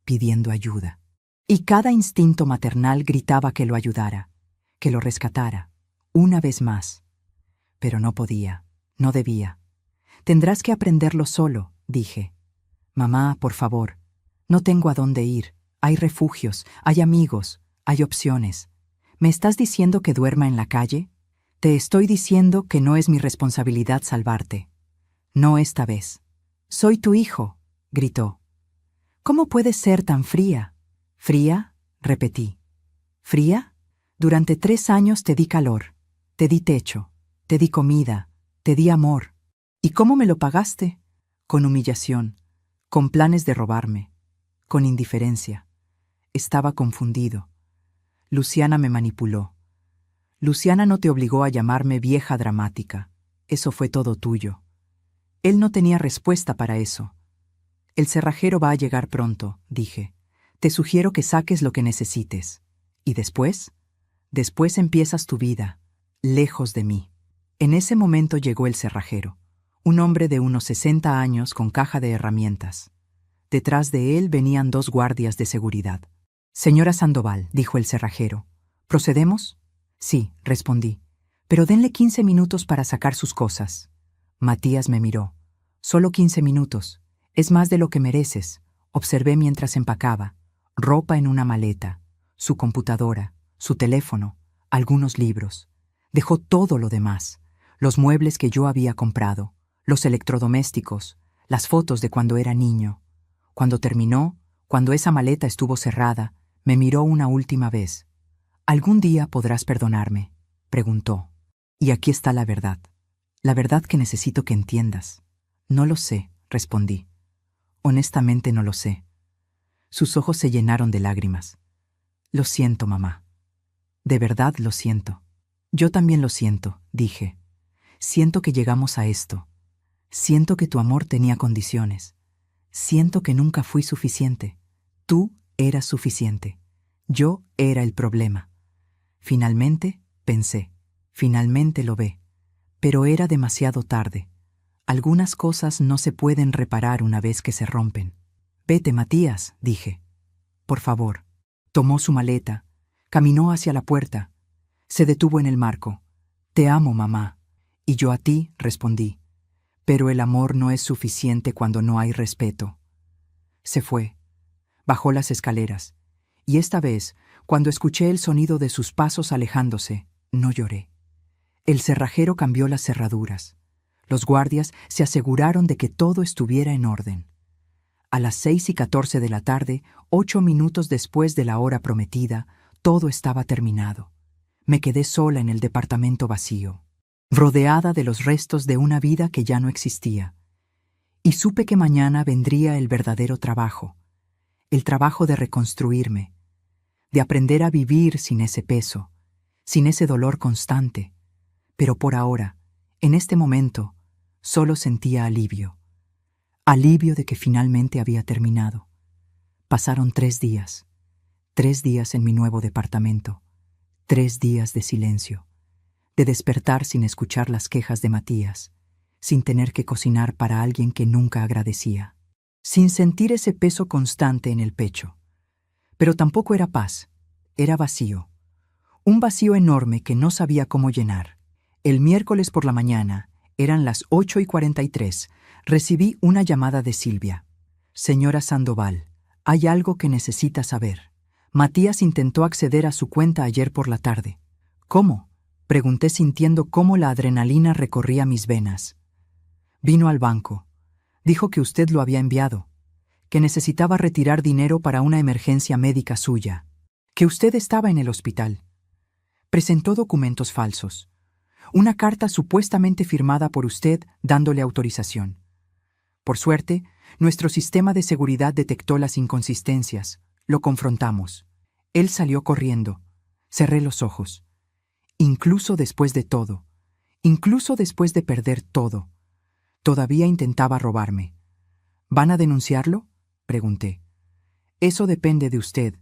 pidiendo ayuda. Y cada instinto maternal gritaba que lo ayudara, que lo rescatara, una vez más. Pero no podía, no debía. Tendrás que aprenderlo solo, dije. Mamá, por favor, no tengo a dónde ir. Hay refugios, hay amigos, hay opciones. ¿Me estás diciendo que duerma en la calle? Te estoy diciendo que no es mi responsabilidad salvarte. No esta vez. Soy tu hijo, gritó. ¿Cómo puedes ser tan fría? ¿Fría? Repetí. ¿Fría? Durante 3 años te di calor, te di techo, te di comida, te di amor. ¿Y cómo me lo pagaste? Con humillación, con planes de robarme, con indiferencia. Estaba confundido. Luciana me manipuló. Luciana no te obligó a llamarme vieja dramática. Eso fue todo tuyo. Él no tenía respuesta para eso. El cerrajero va a llegar pronto, dije. Te sugiero que saques lo que necesites. ¿Y después? Después empiezas tu vida, lejos de mí. En ese momento llegó el cerrajero, un hombre de unos 60 años con caja de herramientas. Detrás de él venían 2 guardias de seguridad. Señora Sandoval, dijo el cerrajero, ¿procedemos? Sí, respondí, pero denle 15 minutos para sacar sus cosas. Matías me miró. Solo 15 minutos. Es más de lo que mereces, observé mientras empacaba. Ropa en una maleta, su computadora, su teléfono, algunos libros. Dejó todo lo demás, los muebles que yo había comprado, los electrodomésticos, las fotos de cuando era niño. Cuando terminó, cuando esa maleta estuvo cerrada, me miró una última vez. «¿Algún día podrás perdonarme?», preguntó. Y aquí está la verdad que necesito que entiendas. «No lo sé», respondí. «Honestamente no lo sé». Sus ojos se llenaron de lágrimas. «Lo siento, mamá. De verdad lo siento». «Yo también lo siento», dije. «Siento que llegamos a esto. Siento que tu amor tenía condiciones. Siento que nunca fui suficiente. Tú eras suficiente. Yo era el problema. Finalmente, pensé, finalmente lo ve. Pero era demasiado tarde. Algunas cosas no se pueden reparar una vez que se rompen». «Vete, Matías», dije. «Por favor». Tomó su maleta, caminó hacia la puerta. Se detuvo en el marco. «Te amo, mamá». «Y yo a ti», respondí. «Pero el amor no es suficiente cuando no hay respeto». Se fue. Bajó las escaleras. Y esta vez, cuando escuché el sonido de sus pasos alejándose, no lloré. El cerrajero cambió las cerraduras. Los guardias se aseguraron de que todo estuviera en orden. A las 6:14 de la tarde, 8 minutos después de la hora prometida, todo estaba terminado. Me quedé sola en el departamento vacío, rodeada de los restos de una vida que ya no existía. Y supe que mañana vendría el verdadero trabajo, el trabajo de reconstruirme, de aprender a vivir sin ese peso, sin ese dolor constante. Pero por ahora, en este momento, solo sentía alivio. Alivio de que finalmente había terminado. Pasaron 3 días. 3 días en mi nuevo departamento. 3 días de silencio. De despertar sin escuchar las quejas de Matías, sin tener que cocinar para alguien que nunca agradecía, sin sentir ese peso constante en el pecho. Pero tampoco era paz, era vacío. Un vacío enorme que no sabía cómo llenar. El miércoles por la mañana, eran las 8:43, recibí una llamada de Silvia. «Señora Sandoval, hay algo que necesita saber. Matías intentó acceder a su cuenta ayer por la tarde». «¿Cómo?», pregunté sintiendo cómo la adrenalina recorría mis venas. «Vino al banco. Dijo que usted lo había enviado, que necesitaba retirar dinero para una emergencia médica suya, que usted estaba en el hospital. Presentó documentos falsos. Una carta supuestamente firmada por usted dándole autorización. Por suerte, nuestro sistema de seguridad detectó las inconsistencias. Lo confrontamos. Él salió corriendo. Cerré los ojos. Incluso después de todo, incluso después de perder todo, todavía intentaba robarme». «¿Van a denunciarlo?», pregunté. «Eso depende de usted.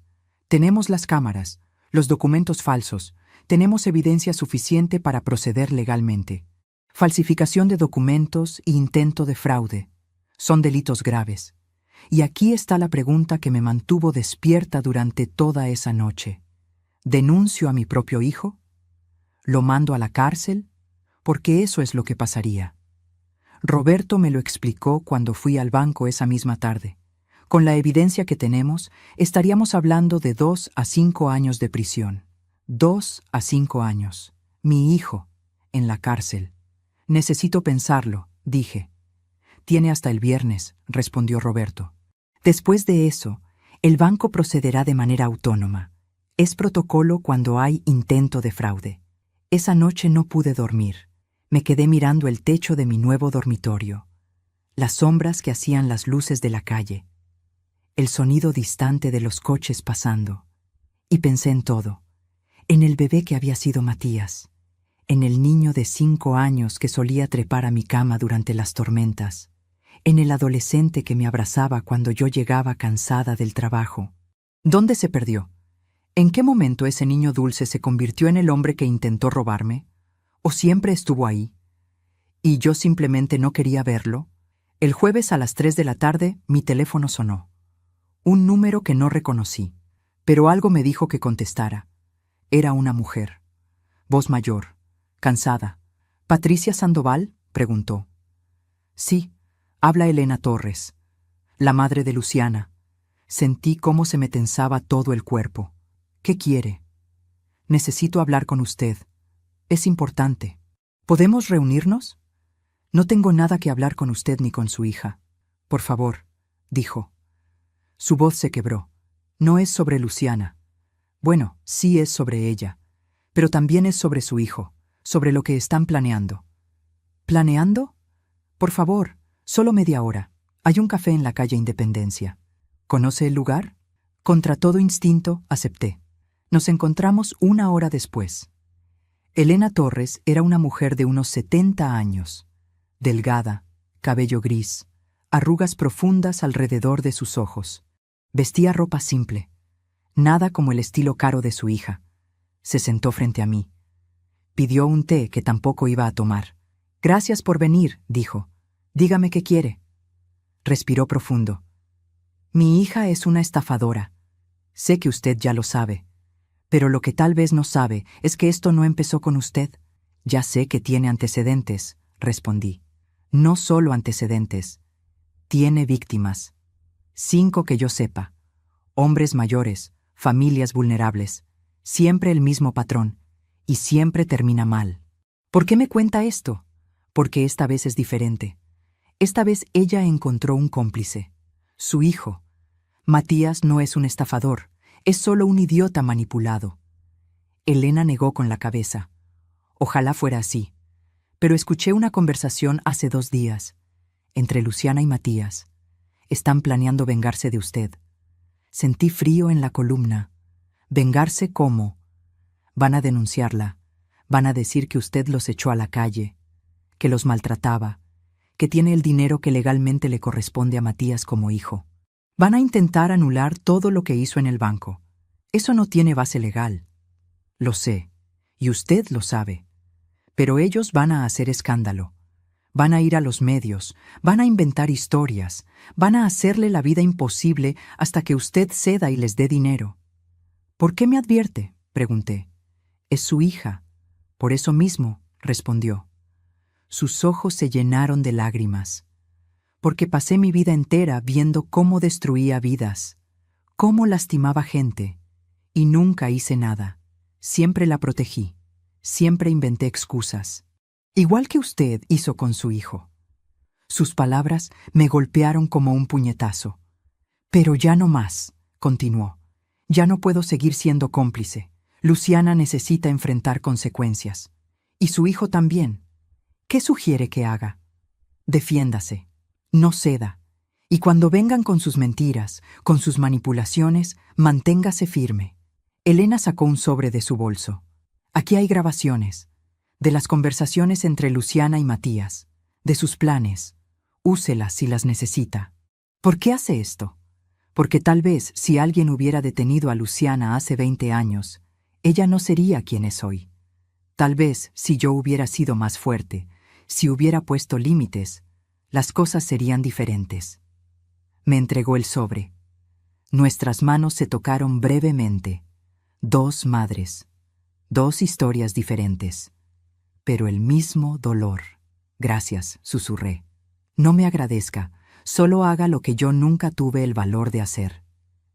Tenemos las cámaras, los documentos falsos, tenemos evidencia suficiente para proceder legalmente. Falsificación de documentos e intento de fraude son delitos graves. Y aquí está la pregunta que me mantuvo despierta durante toda esa noche. ¿Denuncio a mi propio hijo? ¿Lo mando a la cárcel? Porque eso es lo que pasaría». Roberto me lo explicó cuando fui al banco esa misma tarde. Con la evidencia que tenemos, estaríamos hablando de 2 a 5 años de prisión. 2 a 5 años. Mi hijo, en la cárcel. «Necesito pensarlo», dije. «Tiene hasta el viernes», respondió Roberto. «Después de eso, el banco procederá de manera autónoma. Es protocolo cuando hay intento de fraude». Esa noche no pude dormir. Me quedé mirando el techo de mi nuevo dormitorio, las sombras que hacían las luces de la calle, el sonido distante de los coches pasando. Y pensé en todo, en el bebé que había sido Matías, en el niño de 5 años que solía trepar a mi cama durante las tormentas, en el adolescente que me abrazaba cuando yo llegaba cansada del trabajo. ¿Dónde se perdió? ¿En qué momento ese niño dulce se convirtió en el hombre que intentó robarme? ¿O siempre estuvo ahí? ¿Y yo simplemente no quería verlo? El jueves a las 3 de la tarde mi teléfono sonó. Un número que no reconocí, pero algo me dijo que contestara. Era una mujer. Voz mayor, cansada. «¿Patricia Sandoval?», preguntó. «Sí, habla Elena Torres, la madre de Luciana». Sentí cómo se me tensaba todo el cuerpo. «¿Qué quiere?». «Necesito hablar con usted. Es importante. ¿Podemos reunirnos?». «No tengo nada que hablar con usted ni con su hija». «Por favor», dijo. Su voz se quebró. No es sobre Luciana. Bueno, sí es sobre ella, pero también es sobre su hijo, sobre lo que están planeando. ¿Planeando? Por favor, solo media hora. Hay un café en la calle Independencia. ¿Conoce el lugar? Contra todo instinto, acepté. Nos encontramos una hora después. Elena Torres era una mujer de unos 70 años, delgada, cabello gris, arrugas profundas alrededor de sus ojos. Vestía ropa simple, nada como el estilo caro de su hija. Se sentó frente a mí. Pidió un té que tampoco iba a tomar. «Gracias por venir», dijo. «Dígame qué quiere». Respiró profundo. «Mi hija es una estafadora. Sé que usted ya lo sabe. Pero lo que tal vez no sabe es que esto no empezó con usted». «Ya sé que tiene antecedentes», respondí. «No solo antecedentes. Tiene víctimas. 5 que yo sepa. Hombres mayores, familias vulnerables. Siempre el mismo patrón. Y siempre termina mal». «¿Por qué me cuenta esto?» «Porque esta vez es diferente. Esta vez ella encontró un cómplice. Su hijo. Matías no es un estafador, es solo un idiota manipulado». Elena negó con la cabeza. «Ojalá fuera así. Pero escuché una conversación hace 2 días, entre Luciana y Matías. Están planeando vengarse de usted». Sentí frío en la columna. ¿Vengarse cómo? Van a denunciarla. Van a decir que usted los echó a la calle, que los maltrataba, que tiene el dinero que legalmente le corresponde a Matías como hijo. Van a intentar anular todo lo que hizo en el banco. Eso no tiene base legal. Lo sé, y usted lo sabe. Pero ellos van a hacer escándalo. Van a ir a los medios, van a inventar historias, van a hacerle la vida imposible hasta que usted ceda y les dé dinero. «¿Por qué me advierte?», pregunté. «Es su hija». «Por eso mismo», respondió. Sus ojos se llenaron de lágrimas. «Porque pasé mi vida entera viendo cómo destruía vidas, cómo lastimaba gente, y nunca hice nada. Siempre la protegí, siempre inventé excusas. Igual que usted hizo con su hijo». Sus palabras me golpearon como un puñetazo. «Pero ya no más», continuó. «Ya no puedo seguir siendo cómplice. Luciana necesita enfrentar consecuencias. Y su hijo también. ¿Qué sugiere que haga? Defiéndase. No ceda. Y cuando vengan con sus mentiras, con sus manipulaciones, manténgase firme». Elena sacó un sobre de su bolso. «Aquí hay grabaciones de las conversaciones entre Luciana y Matías, de sus planes. Úselas si las necesita». «¿Por qué hace esto?» «Porque tal vez si alguien hubiera detenido a Luciana hace 20 años, ella no sería quien es hoy. Tal vez si yo hubiera sido más fuerte, si hubiera puesto límites, las cosas serían diferentes». Me entregó el sobre. Nuestras manos se tocaron brevemente. 2 madres, 2 historias diferentes, pero el mismo dolor. «Gracias», susurré. «No me agradezca, solo haga lo que yo nunca tuve el valor de hacer.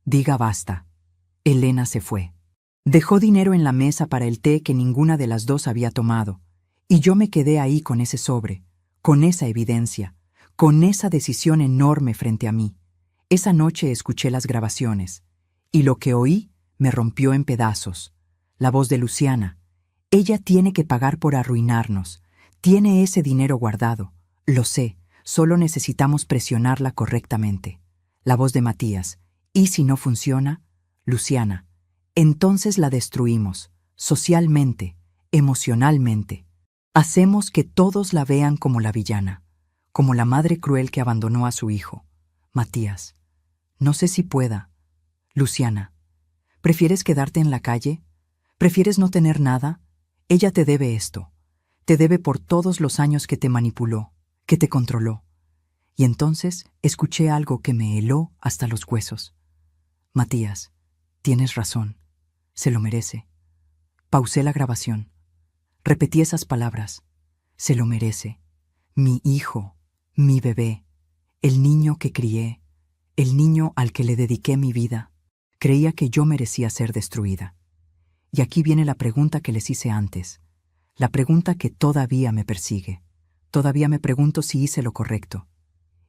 Diga basta». Elena se fue. Dejó dinero en la mesa para el té que ninguna de las 2 había tomado, y yo me quedé ahí con ese sobre, con esa evidencia, con esa decisión enorme frente a mí. Esa noche escuché las grabaciones, y lo que oí me rompió en pedazos. La voz de Luciana. «Ella tiene que pagar por arruinarnos. Tiene ese dinero guardado. Lo sé, solo necesitamos presionarla correctamente». La voz de Matías. «¿Y si no funciona?» Luciana. «Entonces la destruimos, socialmente, emocionalmente. Hacemos que todos la vean como la villana, como la madre cruel que abandonó a su hijo». Matías. «No sé si pueda». Luciana. «¿Prefieres quedarte en la calle? ¿Prefieres no tener nada? Ella te debe esto. Te debe por todos los años que te manipuló, que te controló». Y entonces escuché algo que me heló hasta los huesos. «Matías, tienes razón. Se lo merece». Pausé la grabación. Repetí esas palabras. «Se lo merece. Mi hijo, mi bebé, el niño que crié, el niño al que le dediqué mi vida». Creía que yo merecía ser destruida. Y aquí viene la pregunta que les hice antes, la pregunta que todavía me persigue. Todavía me pregunto si hice lo correcto.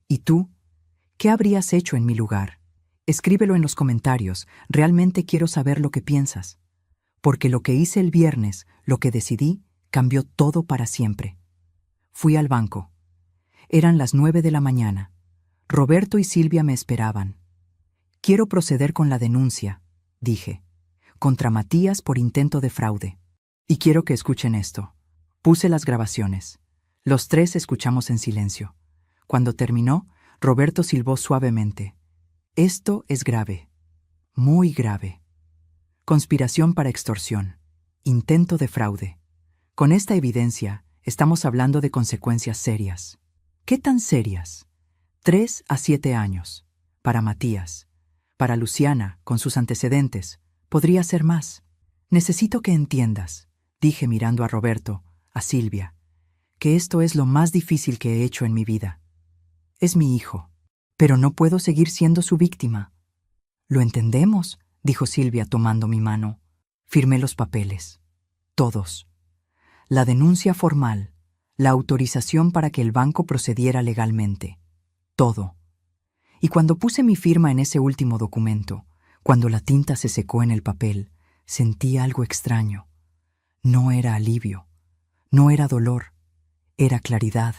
¿Y tú? ¿Qué habrías hecho en mi lugar? Escríbelo en los comentarios, realmente quiero saber lo que piensas. Porque lo que hice el viernes, lo que decidí, cambió todo para siempre. Fui al banco. Eran las 9 de la mañana. Roberto y Silvia me esperaban. Quiero proceder con la denuncia, dije, contra Matías por intento de fraude. Y quiero que escuchen esto. Puse las grabaciones. Los tres escuchamos en silencio. Cuando terminó, Roberto silbó suavemente. Esto es grave, muy grave. Conspiración para extorsión. Intento de fraude. Con esta evidencia, estamos hablando de consecuencias serias. ¿Qué tan serias? 3 a 7 años. Para Matías. Para Luciana, con sus antecedentes, podría ser más. Necesito que entiendas, dije mirando a Roberto, a Silvia, que esto es lo más difícil que he hecho en mi vida. Es mi hijo, pero no puedo seguir siendo su víctima. Lo entendemos, dijo Silvia tomando mi mano. Firmé los papeles. Todos. La denuncia formal, la autorización para que el banco procediera legalmente. Todo. Y cuando puse mi firma en ese último documento, cuando la tinta se secó en el papel, sentí algo extraño. No era alivio, no era dolor, era claridad.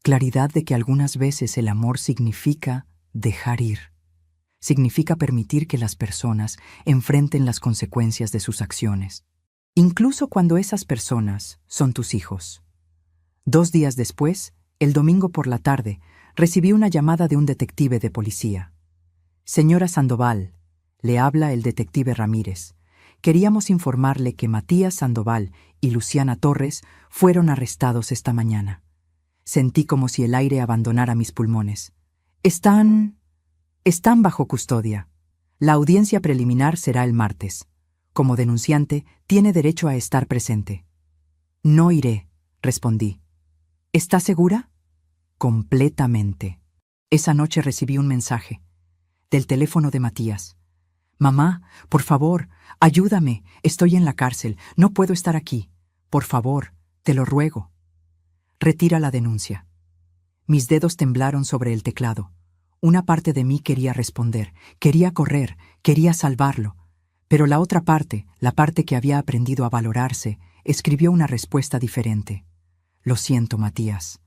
Claridad de que algunas veces el amor significa dejar ir. Significa permitir que las personas enfrenten las consecuencias de sus acciones, incluso cuando esas personas son tus hijos. 2 días después, el domingo por la tarde, recibí una llamada de un detective de policía. Señora Sandoval, le habla el detective Ramírez. Queríamos informarle que Matías Sandoval y Luciana Torres fueron arrestados esta mañana. Sentí como si el aire abandonara mis pulmones. Están bajo custodia. La audiencia preliminar será el martes. Como denunciante, tiene derecho a estar presente. No iré, respondí. ¿Está segura? Completamente. Esa noche recibí un mensaje. Del teléfono de Matías. Mamá, por favor, ayúdame. Estoy en la cárcel. No puedo estar aquí. Por favor, te lo ruego. Retira la denuncia. Mis dedos temblaron sobre el teclado. Una parte de mí quería responder, quería correr, quería salvarlo. Pero la otra parte, la parte que había aprendido a valorarse, escribió una respuesta diferente. Lo siento, Matías,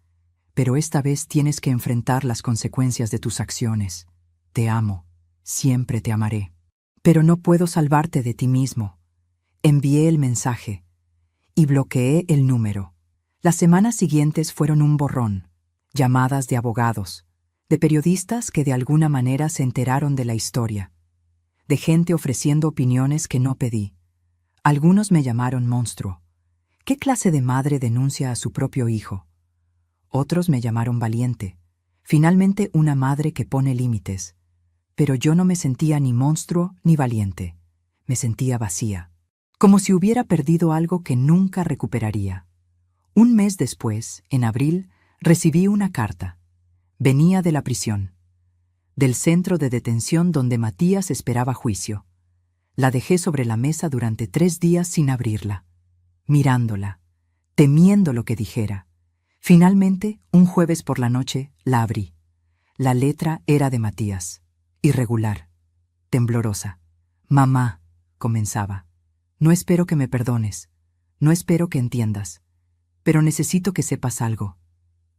pero esta vez tienes que enfrentar las consecuencias de tus acciones. Te amo, siempre te amaré. Pero no puedo salvarte de ti mismo. Envié el mensaje y bloqueé el número. Las semanas siguientes fueron un borrón. Llamadas de abogados, de periodistas que de alguna manera se enteraron de la historia, de gente ofreciendo opiniones que no pedí. Algunos me llamaron monstruo. ¿Qué clase de madre denuncia a su propio hijo? Otros me llamaron valiente. Finalmente una madre que pone límites. Pero yo no me sentía ni monstruo ni valiente. Me sentía vacía. Como si hubiera perdido algo que nunca recuperaría. Un mes después, en abril, recibí una carta. Venía de la prisión, del centro de detención donde Matías esperaba juicio. La dejé sobre la mesa durante 3 días sin abrirla, mirándola, temiendo lo que dijera. Finalmente, un jueves por la noche, la abrí. La letra era de Matías, irregular, temblorosa. Mamá, comenzaba, no espero que me perdones, no espero que entiendas, pero necesito que sepas algo.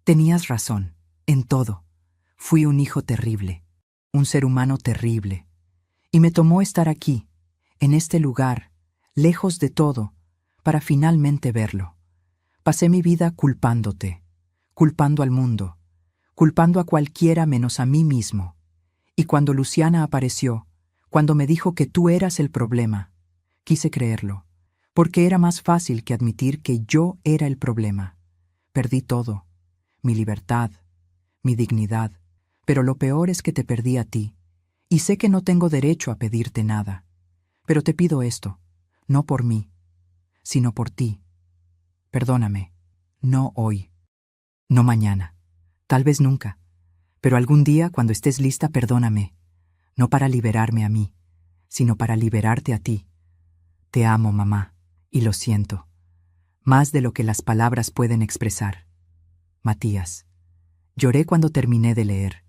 Tenías razón, en todo. Fui un hijo terrible, un ser humano terrible. Y me tomó estar aquí, en este lugar, lejos de todo, para finalmente verlo. Pasé mi vida culpándote, culpando al mundo, culpando a cualquiera menos a mí mismo. Y cuando Luciana apareció, cuando me dijo que tú eras el problema, quise creerlo, porque era más fácil que admitir que yo era el problema. Perdí todo. Mi libertad, mi dignidad, pero lo peor es que te perdí a ti, y sé que no tengo derecho a pedirte nada, pero te pido esto, no por mí, sino por ti. Perdóname, no hoy, no mañana, tal vez nunca, pero algún día cuando estés lista perdóname, no para liberarme a mí, sino para liberarte a ti. Te amo, mamá, y lo siento, más de lo que las palabras pueden expresar. Matías. Lloré cuando terminé de leer.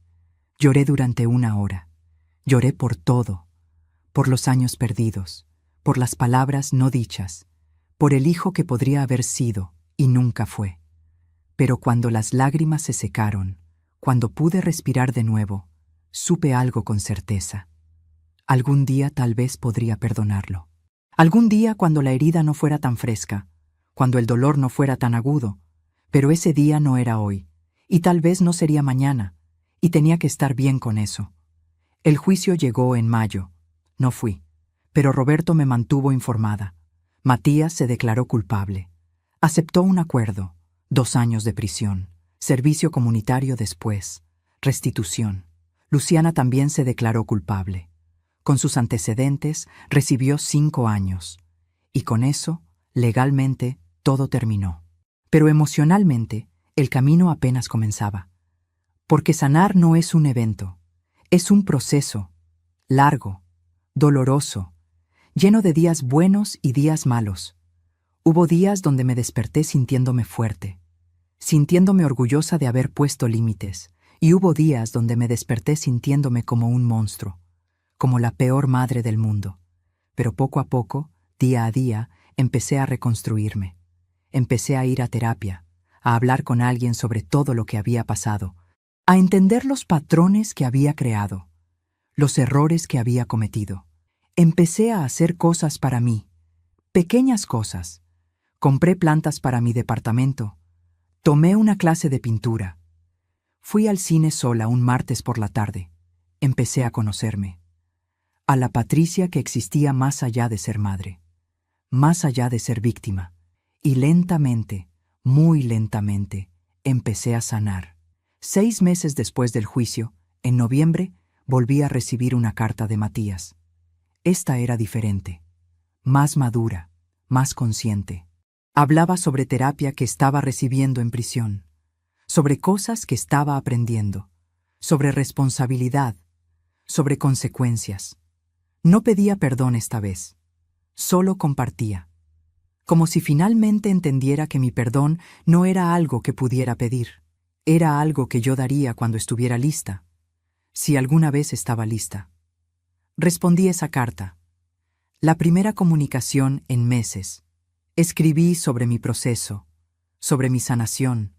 Lloré durante 1 hora. Lloré por todo, por los años perdidos, por las palabras no dichas, por el hijo que podría haber sido y nunca fue. Pero cuando las lágrimas se secaron, cuando pude respirar de nuevo, supe algo con certeza. Algún día tal vez podría perdonarlo. Algún día cuando la herida no fuera tan fresca, cuando el dolor no fuera tan agudo, pero ese día no era hoy, y tal vez no sería mañana, y tenía que estar bien con eso. El juicio llegó en mayo. No fui, pero Roberto me mantuvo informada. Matías se declaró culpable. Aceptó un acuerdo, 2 años de prisión, servicio comunitario después, restitución. Luciana también se declaró culpable. Con sus antecedentes, recibió 5 años. Y con eso, legalmente, todo terminó. Pero emocionalmente, el camino apenas comenzaba. Porque sanar no es un evento, es un proceso, largo, doloroso, lleno de días buenos y días malos. Hubo días donde me desperté sintiéndome fuerte, sintiéndome orgullosa de haber puesto límites, y hubo días donde me desperté sintiéndome como un monstruo, como la peor madre del mundo. Pero poco a poco, día a día, empecé a reconstruirme. Empecé a ir a terapia, a hablar con alguien sobre todo lo que había pasado, a entender los patrones que había creado, los errores que había cometido. Empecé a hacer cosas para mí, pequeñas cosas. Compré plantas para mi departamento. Tomé una clase de pintura. Fui al cine sola un martes por la tarde. Empecé a conocerme. A la Patricia que existía más allá de ser madre, más allá de ser víctima. Y lentamente, muy lentamente, empecé a sanar. 6 meses después del juicio, en noviembre, volví a recibir una carta de Matías. Esta era diferente, más madura, más consciente. Hablaba sobre terapia que estaba recibiendo en prisión, sobre cosas que estaba aprendiendo, sobre responsabilidad, sobre consecuencias. No pedía perdón esta vez, solo compartía, como si finalmente entendiera que mi perdón no era algo que pudiera pedir, era algo que yo daría cuando estuviera lista, si alguna vez estaba lista. Respondí esa carta, la primera comunicación en meses. Escribí sobre mi proceso, sobre mi sanación,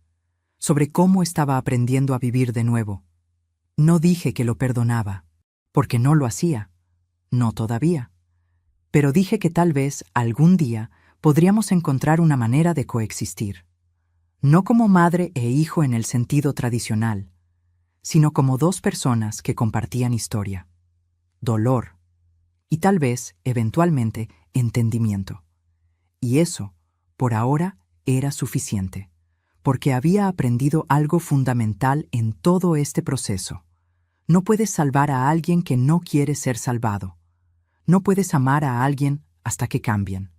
sobre cómo estaba aprendiendo a vivir de nuevo. No dije que lo perdonaba, porque no lo hacía, no todavía. Pero dije que tal vez algún día podríamos encontrar una manera de coexistir. No como madre e hijo en el sentido tradicional, sino como 2 personas que compartían historia, dolor y tal vez, eventualmente, entendimiento. Y eso, por ahora, era suficiente, porque había aprendido algo fundamental en todo este proceso. No puedes salvar a alguien que no quiere ser salvado. No puedes amar a alguien hasta que cambien.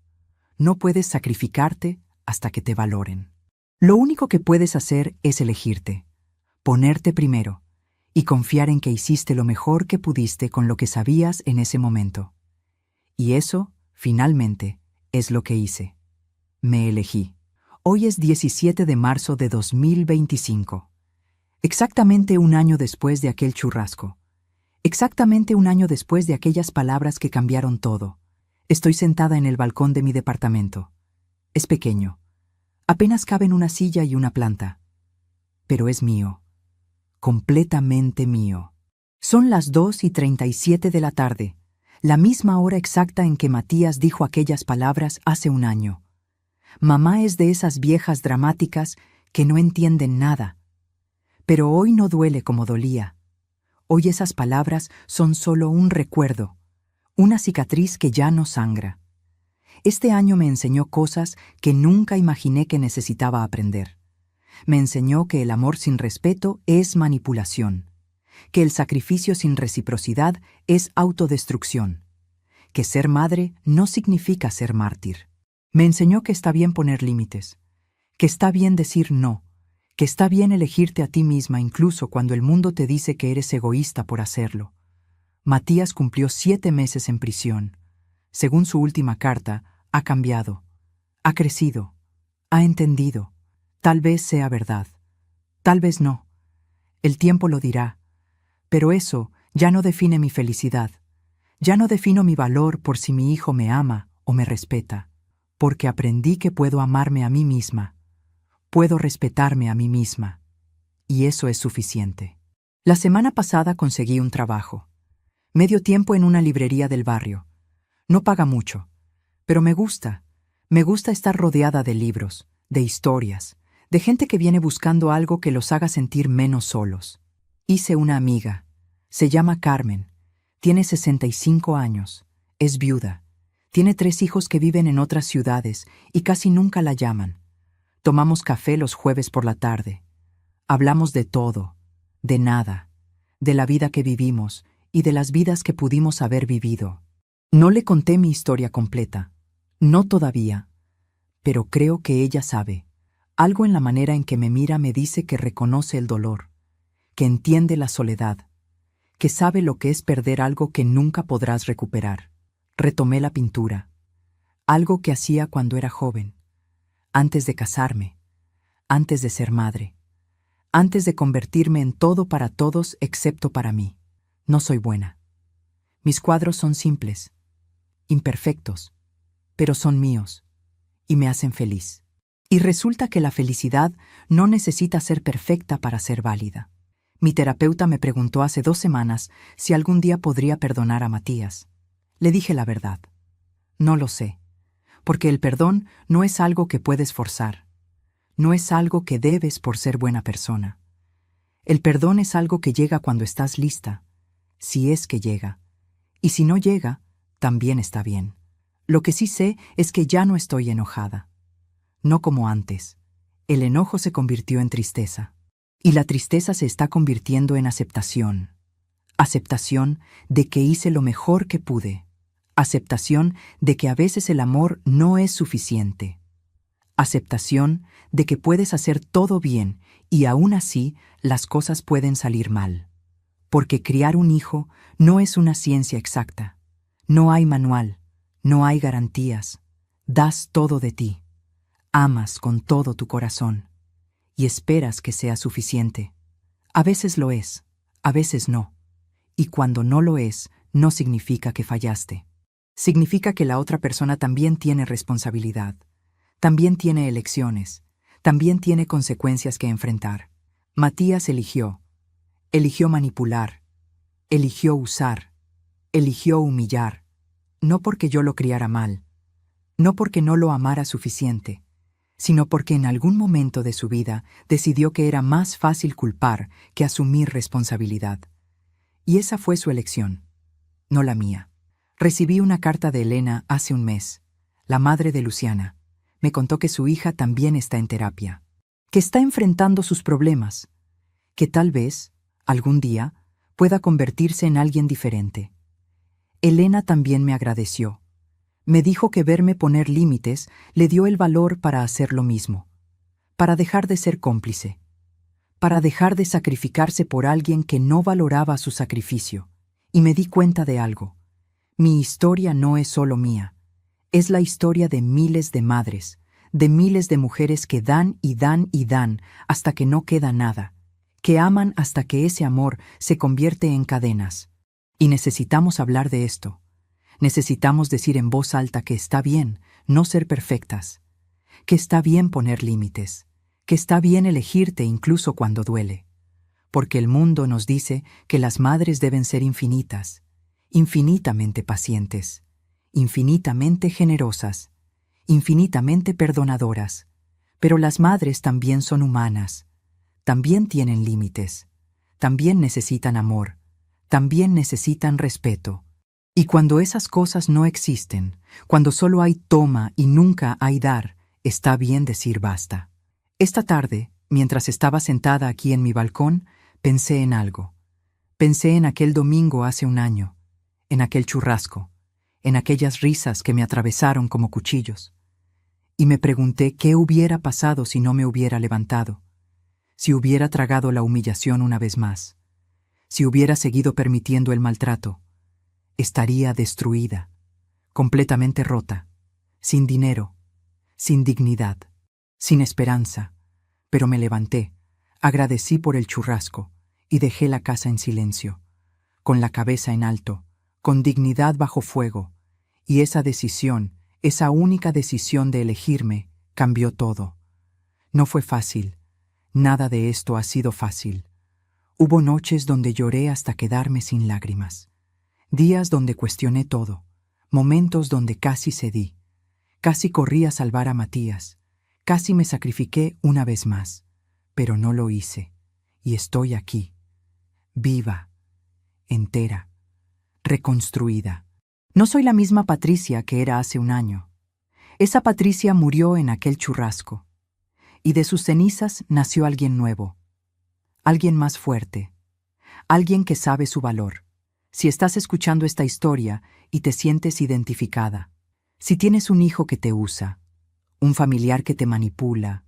No puedes sacrificarte hasta que te valoren. Lo único que puedes hacer es elegirte, ponerte primero y confiar en que hiciste lo mejor que pudiste con lo que sabías en ese momento. Y eso, finalmente, es lo que hice. Me elegí. Hoy es 17 de marzo de 2025. Exactamente 1 año después de aquel churrasco. Exactamente 1 año después de aquellas palabras que cambiaron todo. Estoy sentada en el balcón de mi departamento. Es pequeño. Apenas caben una silla y una planta. Pero es mío. Completamente mío. Son las 2:37 de la tarde, la misma hora exacta en que Matías dijo aquellas palabras hace 1 año. Mamá es de esas viejas dramáticas que no entienden nada. Pero hoy no duele como dolía. Hoy esas palabras son solo un recuerdo, una cicatriz que ya no sangra. Este año me enseñó cosas que nunca imaginé que necesitaba aprender. Me enseñó que el amor sin respeto es manipulación, que el sacrificio sin reciprocidad es autodestrucción, que ser madre no significa ser mártir. Me enseñó que está bien poner límites, que está bien decir no, que está bien elegirte a ti misma incluso cuando el mundo te dice que eres egoísta por hacerlo. Matías cumplió 7 meses en prisión. Según su última carta, ha cambiado, ha crecido, ha entendido. Tal vez sea verdad, tal vez no. El tiempo lo dirá, pero eso Ya no define mi felicidad. Ya no defino mi valor por si mi hijo me ama o me respeta, porque aprendí que puedo amarme a mí misma, puedo respetarme a mí misma, y eso es suficiente. La semana pasada conseguí un trabajo, medio tiempo en una librería del barrio. No paga mucho, pero me gusta. Me gusta estar rodeada de libros, de historias, de gente que viene buscando algo que los haga sentir menos solos. Hice una amiga. Se llama Carmen. Tiene 65 años. Es viuda. Tiene 3 hijos que viven en otras ciudades y casi nunca la llaman. Tomamos café los jueves por la tarde. Hablamos de todo, de nada, de la vida que vivimos y de las vidas que pudimos haber vivido. No le conté mi historia completa. No todavía. Pero creo que ella sabe. Algo en la manera en que me mira me dice que reconoce el dolor, que entiende la soledad, que sabe lo que es perder algo que nunca podrás recuperar. Retomé la pintura, algo que hacía cuando era joven, antes de casarme, antes de ser madre, antes de convertirme en todo para todos excepto para mí. No soy buena. Mis cuadros son simples, imperfectos, pero son míos, y me hacen feliz. Y resulta que la felicidad no necesita ser perfecta para ser válida. Mi terapeuta me preguntó hace 2 semanas si algún día podría perdonar a Matías. Le dije la verdad. No lo sé, porque el perdón no es algo que puedes forzar. No es algo que debes por ser buena persona. El perdón es algo que llega cuando estás lista, si es que llega. Y si no llega, también está bien. Lo que sí sé es que ya no estoy enojada. No como antes. El enojo se convirtió en tristeza. Y la tristeza se está convirtiendo en aceptación. Aceptación de que hice lo mejor que pude. Aceptación de que a veces el amor no es suficiente. Aceptación de que puedes hacer todo bien y aún así las cosas pueden salir mal. Porque criar un hijo no es una ciencia exacta. No hay manual, no hay garantías. Das todo de ti. Amas con todo tu corazón. Y esperas que sea suficiente. A veces lo es, a veces no. Y cuando no lo es, no significa que fallaste. Significa que la otra persona también tiene responsabilidad. También tiene elecciones. También tiene consecuencias que enfrentar. Matías eligió. Eligió manipular. Eligió usar. Eligió humillar. No porque yo lo criara mal. No porque no lo amara suficiente, sino porque en algún momento de su vida decidió que era más fácil culpar que asumir responsabilidad. Y esa fue su elección, no la mía. Recibí una carta de Elena hace un mes, la madre de Luciana. Me contó que su hija también está en terapia, que está enfrentando sus problemas, que tal vez, algún día, pueda convertirse en alguien diferente. Elena también me agradeció. Me dijo que verme poner límites le dio el valor para hacer lo mismo, para dejar de ser cómplice, para dejar de sacrificarse por alguien que no valoraba su sacrificio. Y me di cuenta de algo. Mi historia no es solo mía, es la historia de miles de madres, de miles de mujeres que dan y dan y dan hasta que no queda nada, que aman hasta que ese amor se convierte en cadenas. Y necesitamos hablar de esto. Necesitamos decir en voz alta que está bien no ser perfectas, que está bien poner límites, que está bien elegirte incluso cuando duele, porque el mundo nos dice que las madres deben ser infinitas, infinitamente pacientes, infinitamente generosas, infinitamente perdonadoras, pero las madres también son humanas, también tienen límites, también necesitan amor, también necesitan respeto. Y cuando esas cosas no existen, cuando solo hay toma y nunca hay dar, está bien decir basta. Esta tarde, mientras estaba sentada aquí en mi balcón, pensé en algo. Pensé en aquel domingo hace un año, en aquel churrasco, en aquellas risas que me atravesaron como cuchillos. Y me pregunté qué hubiera pasado si no me hubiera levantado, si hubiera tragado la humillación una vez más, si hubiera seguido permitiendo el maltrato. Estaría destruida, completamente rota, sin dinero, sin dignidad, sin esperanza. Pero me levanté, agradecí por el churrasco y dejé la casa en silencio, con la cabeza en alto, con dignidad bajo fuego, y esa decisión, esa única decisión de elegirme, cambió todo. No fue fácil, nada de esto ha sido fácil. Hubo noches donde lloré hasta quedarme sin lágrimas, días donde cuestioné todo, momentos donde casi cedí, casi corrí a salvar a Matías, casi me sacrifiqué una vez más, pero no lo hice, y estoy aquí, viva, entera, reconstruida. No soy la misma Patricia que era hace un año. Esa Patricia murió en aquel churrasco, y de sus cenizas nació alguien nuevo, alguien más fuerte, alguien que sabe su valor. Si estás escuchando esta historia y te sientes identificada, si tienes un hijo que te usa, un familiar que te manipula,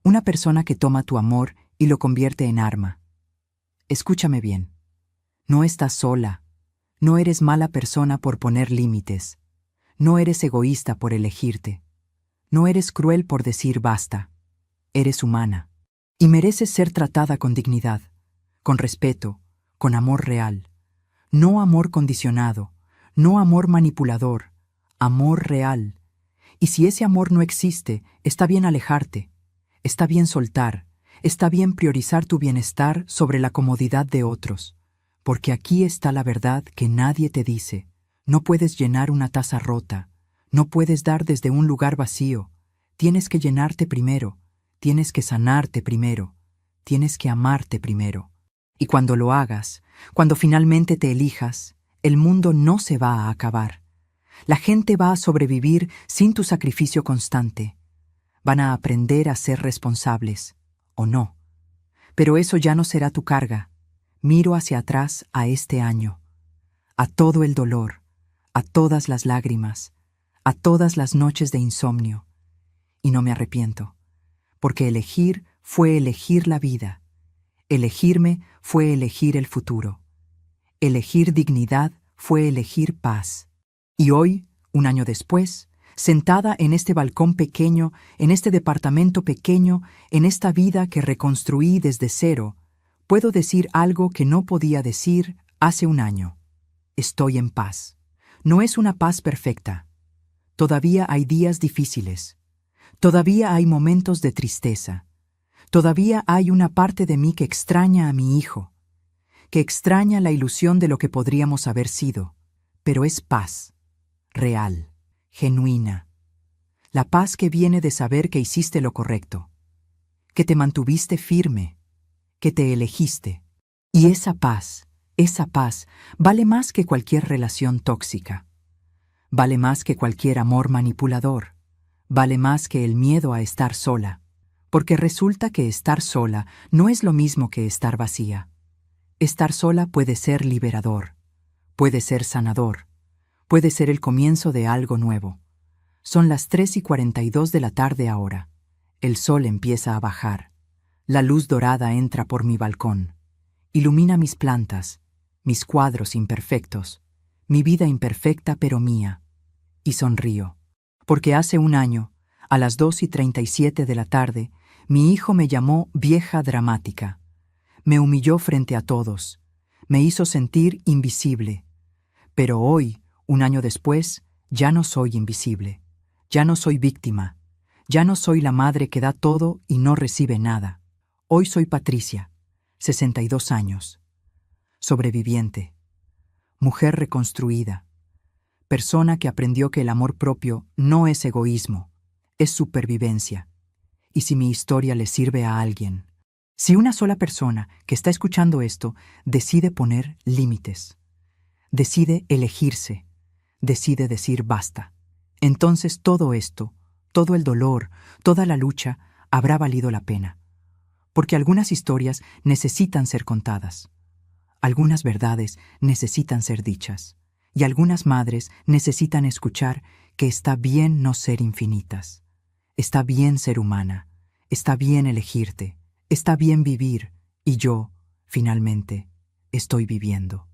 una persona que toma tu amor y lo convierte en arma, escúchame bien. No estás sola. No eres mala persona por poner límites. No eres egoísta por elegirte. No eres cruel por decir basta. Eres humana. Y mereces ser tratada con dignidad, con respeto, con amor real. No amor condicionado, no amor manipulador, amor real. Y si ese amor no existe, está bien alejarte, está bien soltar, está bien priorizar tu bienestar sobre la comodidad de otros. Porque aquí está la verdad que nadie te dice. No puedes llenar una taza rota, no puedes dar desde un lugar vacío. Tienes que llenarte primero, tienes que sanarte primero, tienes que amarte primero. Y cuando lo hagas, cuando finalmente te elijas, el mundo no se va a acabar. La gente va a sobrevivir sin tu sacrificio constante. Van a aprender a ser responsables, o no. Pero eso ya no será tu carga. Miro hacia atrás a este año, a todo el dolor, a todas las lágrimas, a todas las noches de insomnio, y no me arrepiento, porque elegir fue elegir la vida, elegirme fue elegir el futuro, elegir dignidad fue elegir paz. Y hoy, un año después, sentada en este balcón pequeño, en este departamento pequeño, en esta vida que reconstruí desde cero, puedo decir algo que no podía decir hace un año. Estoy en paz. No es una paz perfecta. Todavía hay días difíciles. Todavía hay momentos de tristeza. Todavía hay una parte de mí que extraña a mi hijo, que extraña la ilusión de lo que podríamos haber sido. Pero es paz, real, genuina. La paz que viene de saber que hiciste lo correcto, que te mantuviste firme, que te elegiste. Y esa paz, vale más que cualquier relación tóxica. Vale más que cualquier amor manipulador. Vale más que el miedo a estar sola. Porque resulta que estar sola no es lo mismo que estar vacía. Estar sola puede ser liberador, puede ser sanador, puede ser el comienzo de algo nuevo. Son las 3:42 de la tarde ahora. El sol empieza a bajar. La luz dorada entra por mi balcón. Ilumina mis plantas, mis cuadros imperfectos, mi vida imperfecta pero mía. Y sonrío, porque hace un año, a las 2:37 de la tarde, mi hijo me llamó vieja dramática. Me humilló frente a todos, me hizo sentir invisible. Pero hoy, un año después, ya no soy invisible, ya no soy víctima, ya no soy la madre que da todo y no recibe nada. Hoy soy Patricia, 62 años, sobreviviente, mujer reconstruida, persona que aprendió que el amor propio no es egoísmo, es supervivencia. Y si mi historia le sirve a alguien, si una sola persona que está escuchando esto decide poner límites, decide elegirse, decide decir basta, entonces todo esto, todo el dolor, toda la lucha, habrá valido la pena. Porque algunas historias necesitan ser contadas, algunas verdades necesitan ser dichas, y algunas madres necesitan escuchar que está bien no ser infinitas, está bien ser humana, está bien elegirte, está bien vivir, y yo, finalmente, estoy viviendo.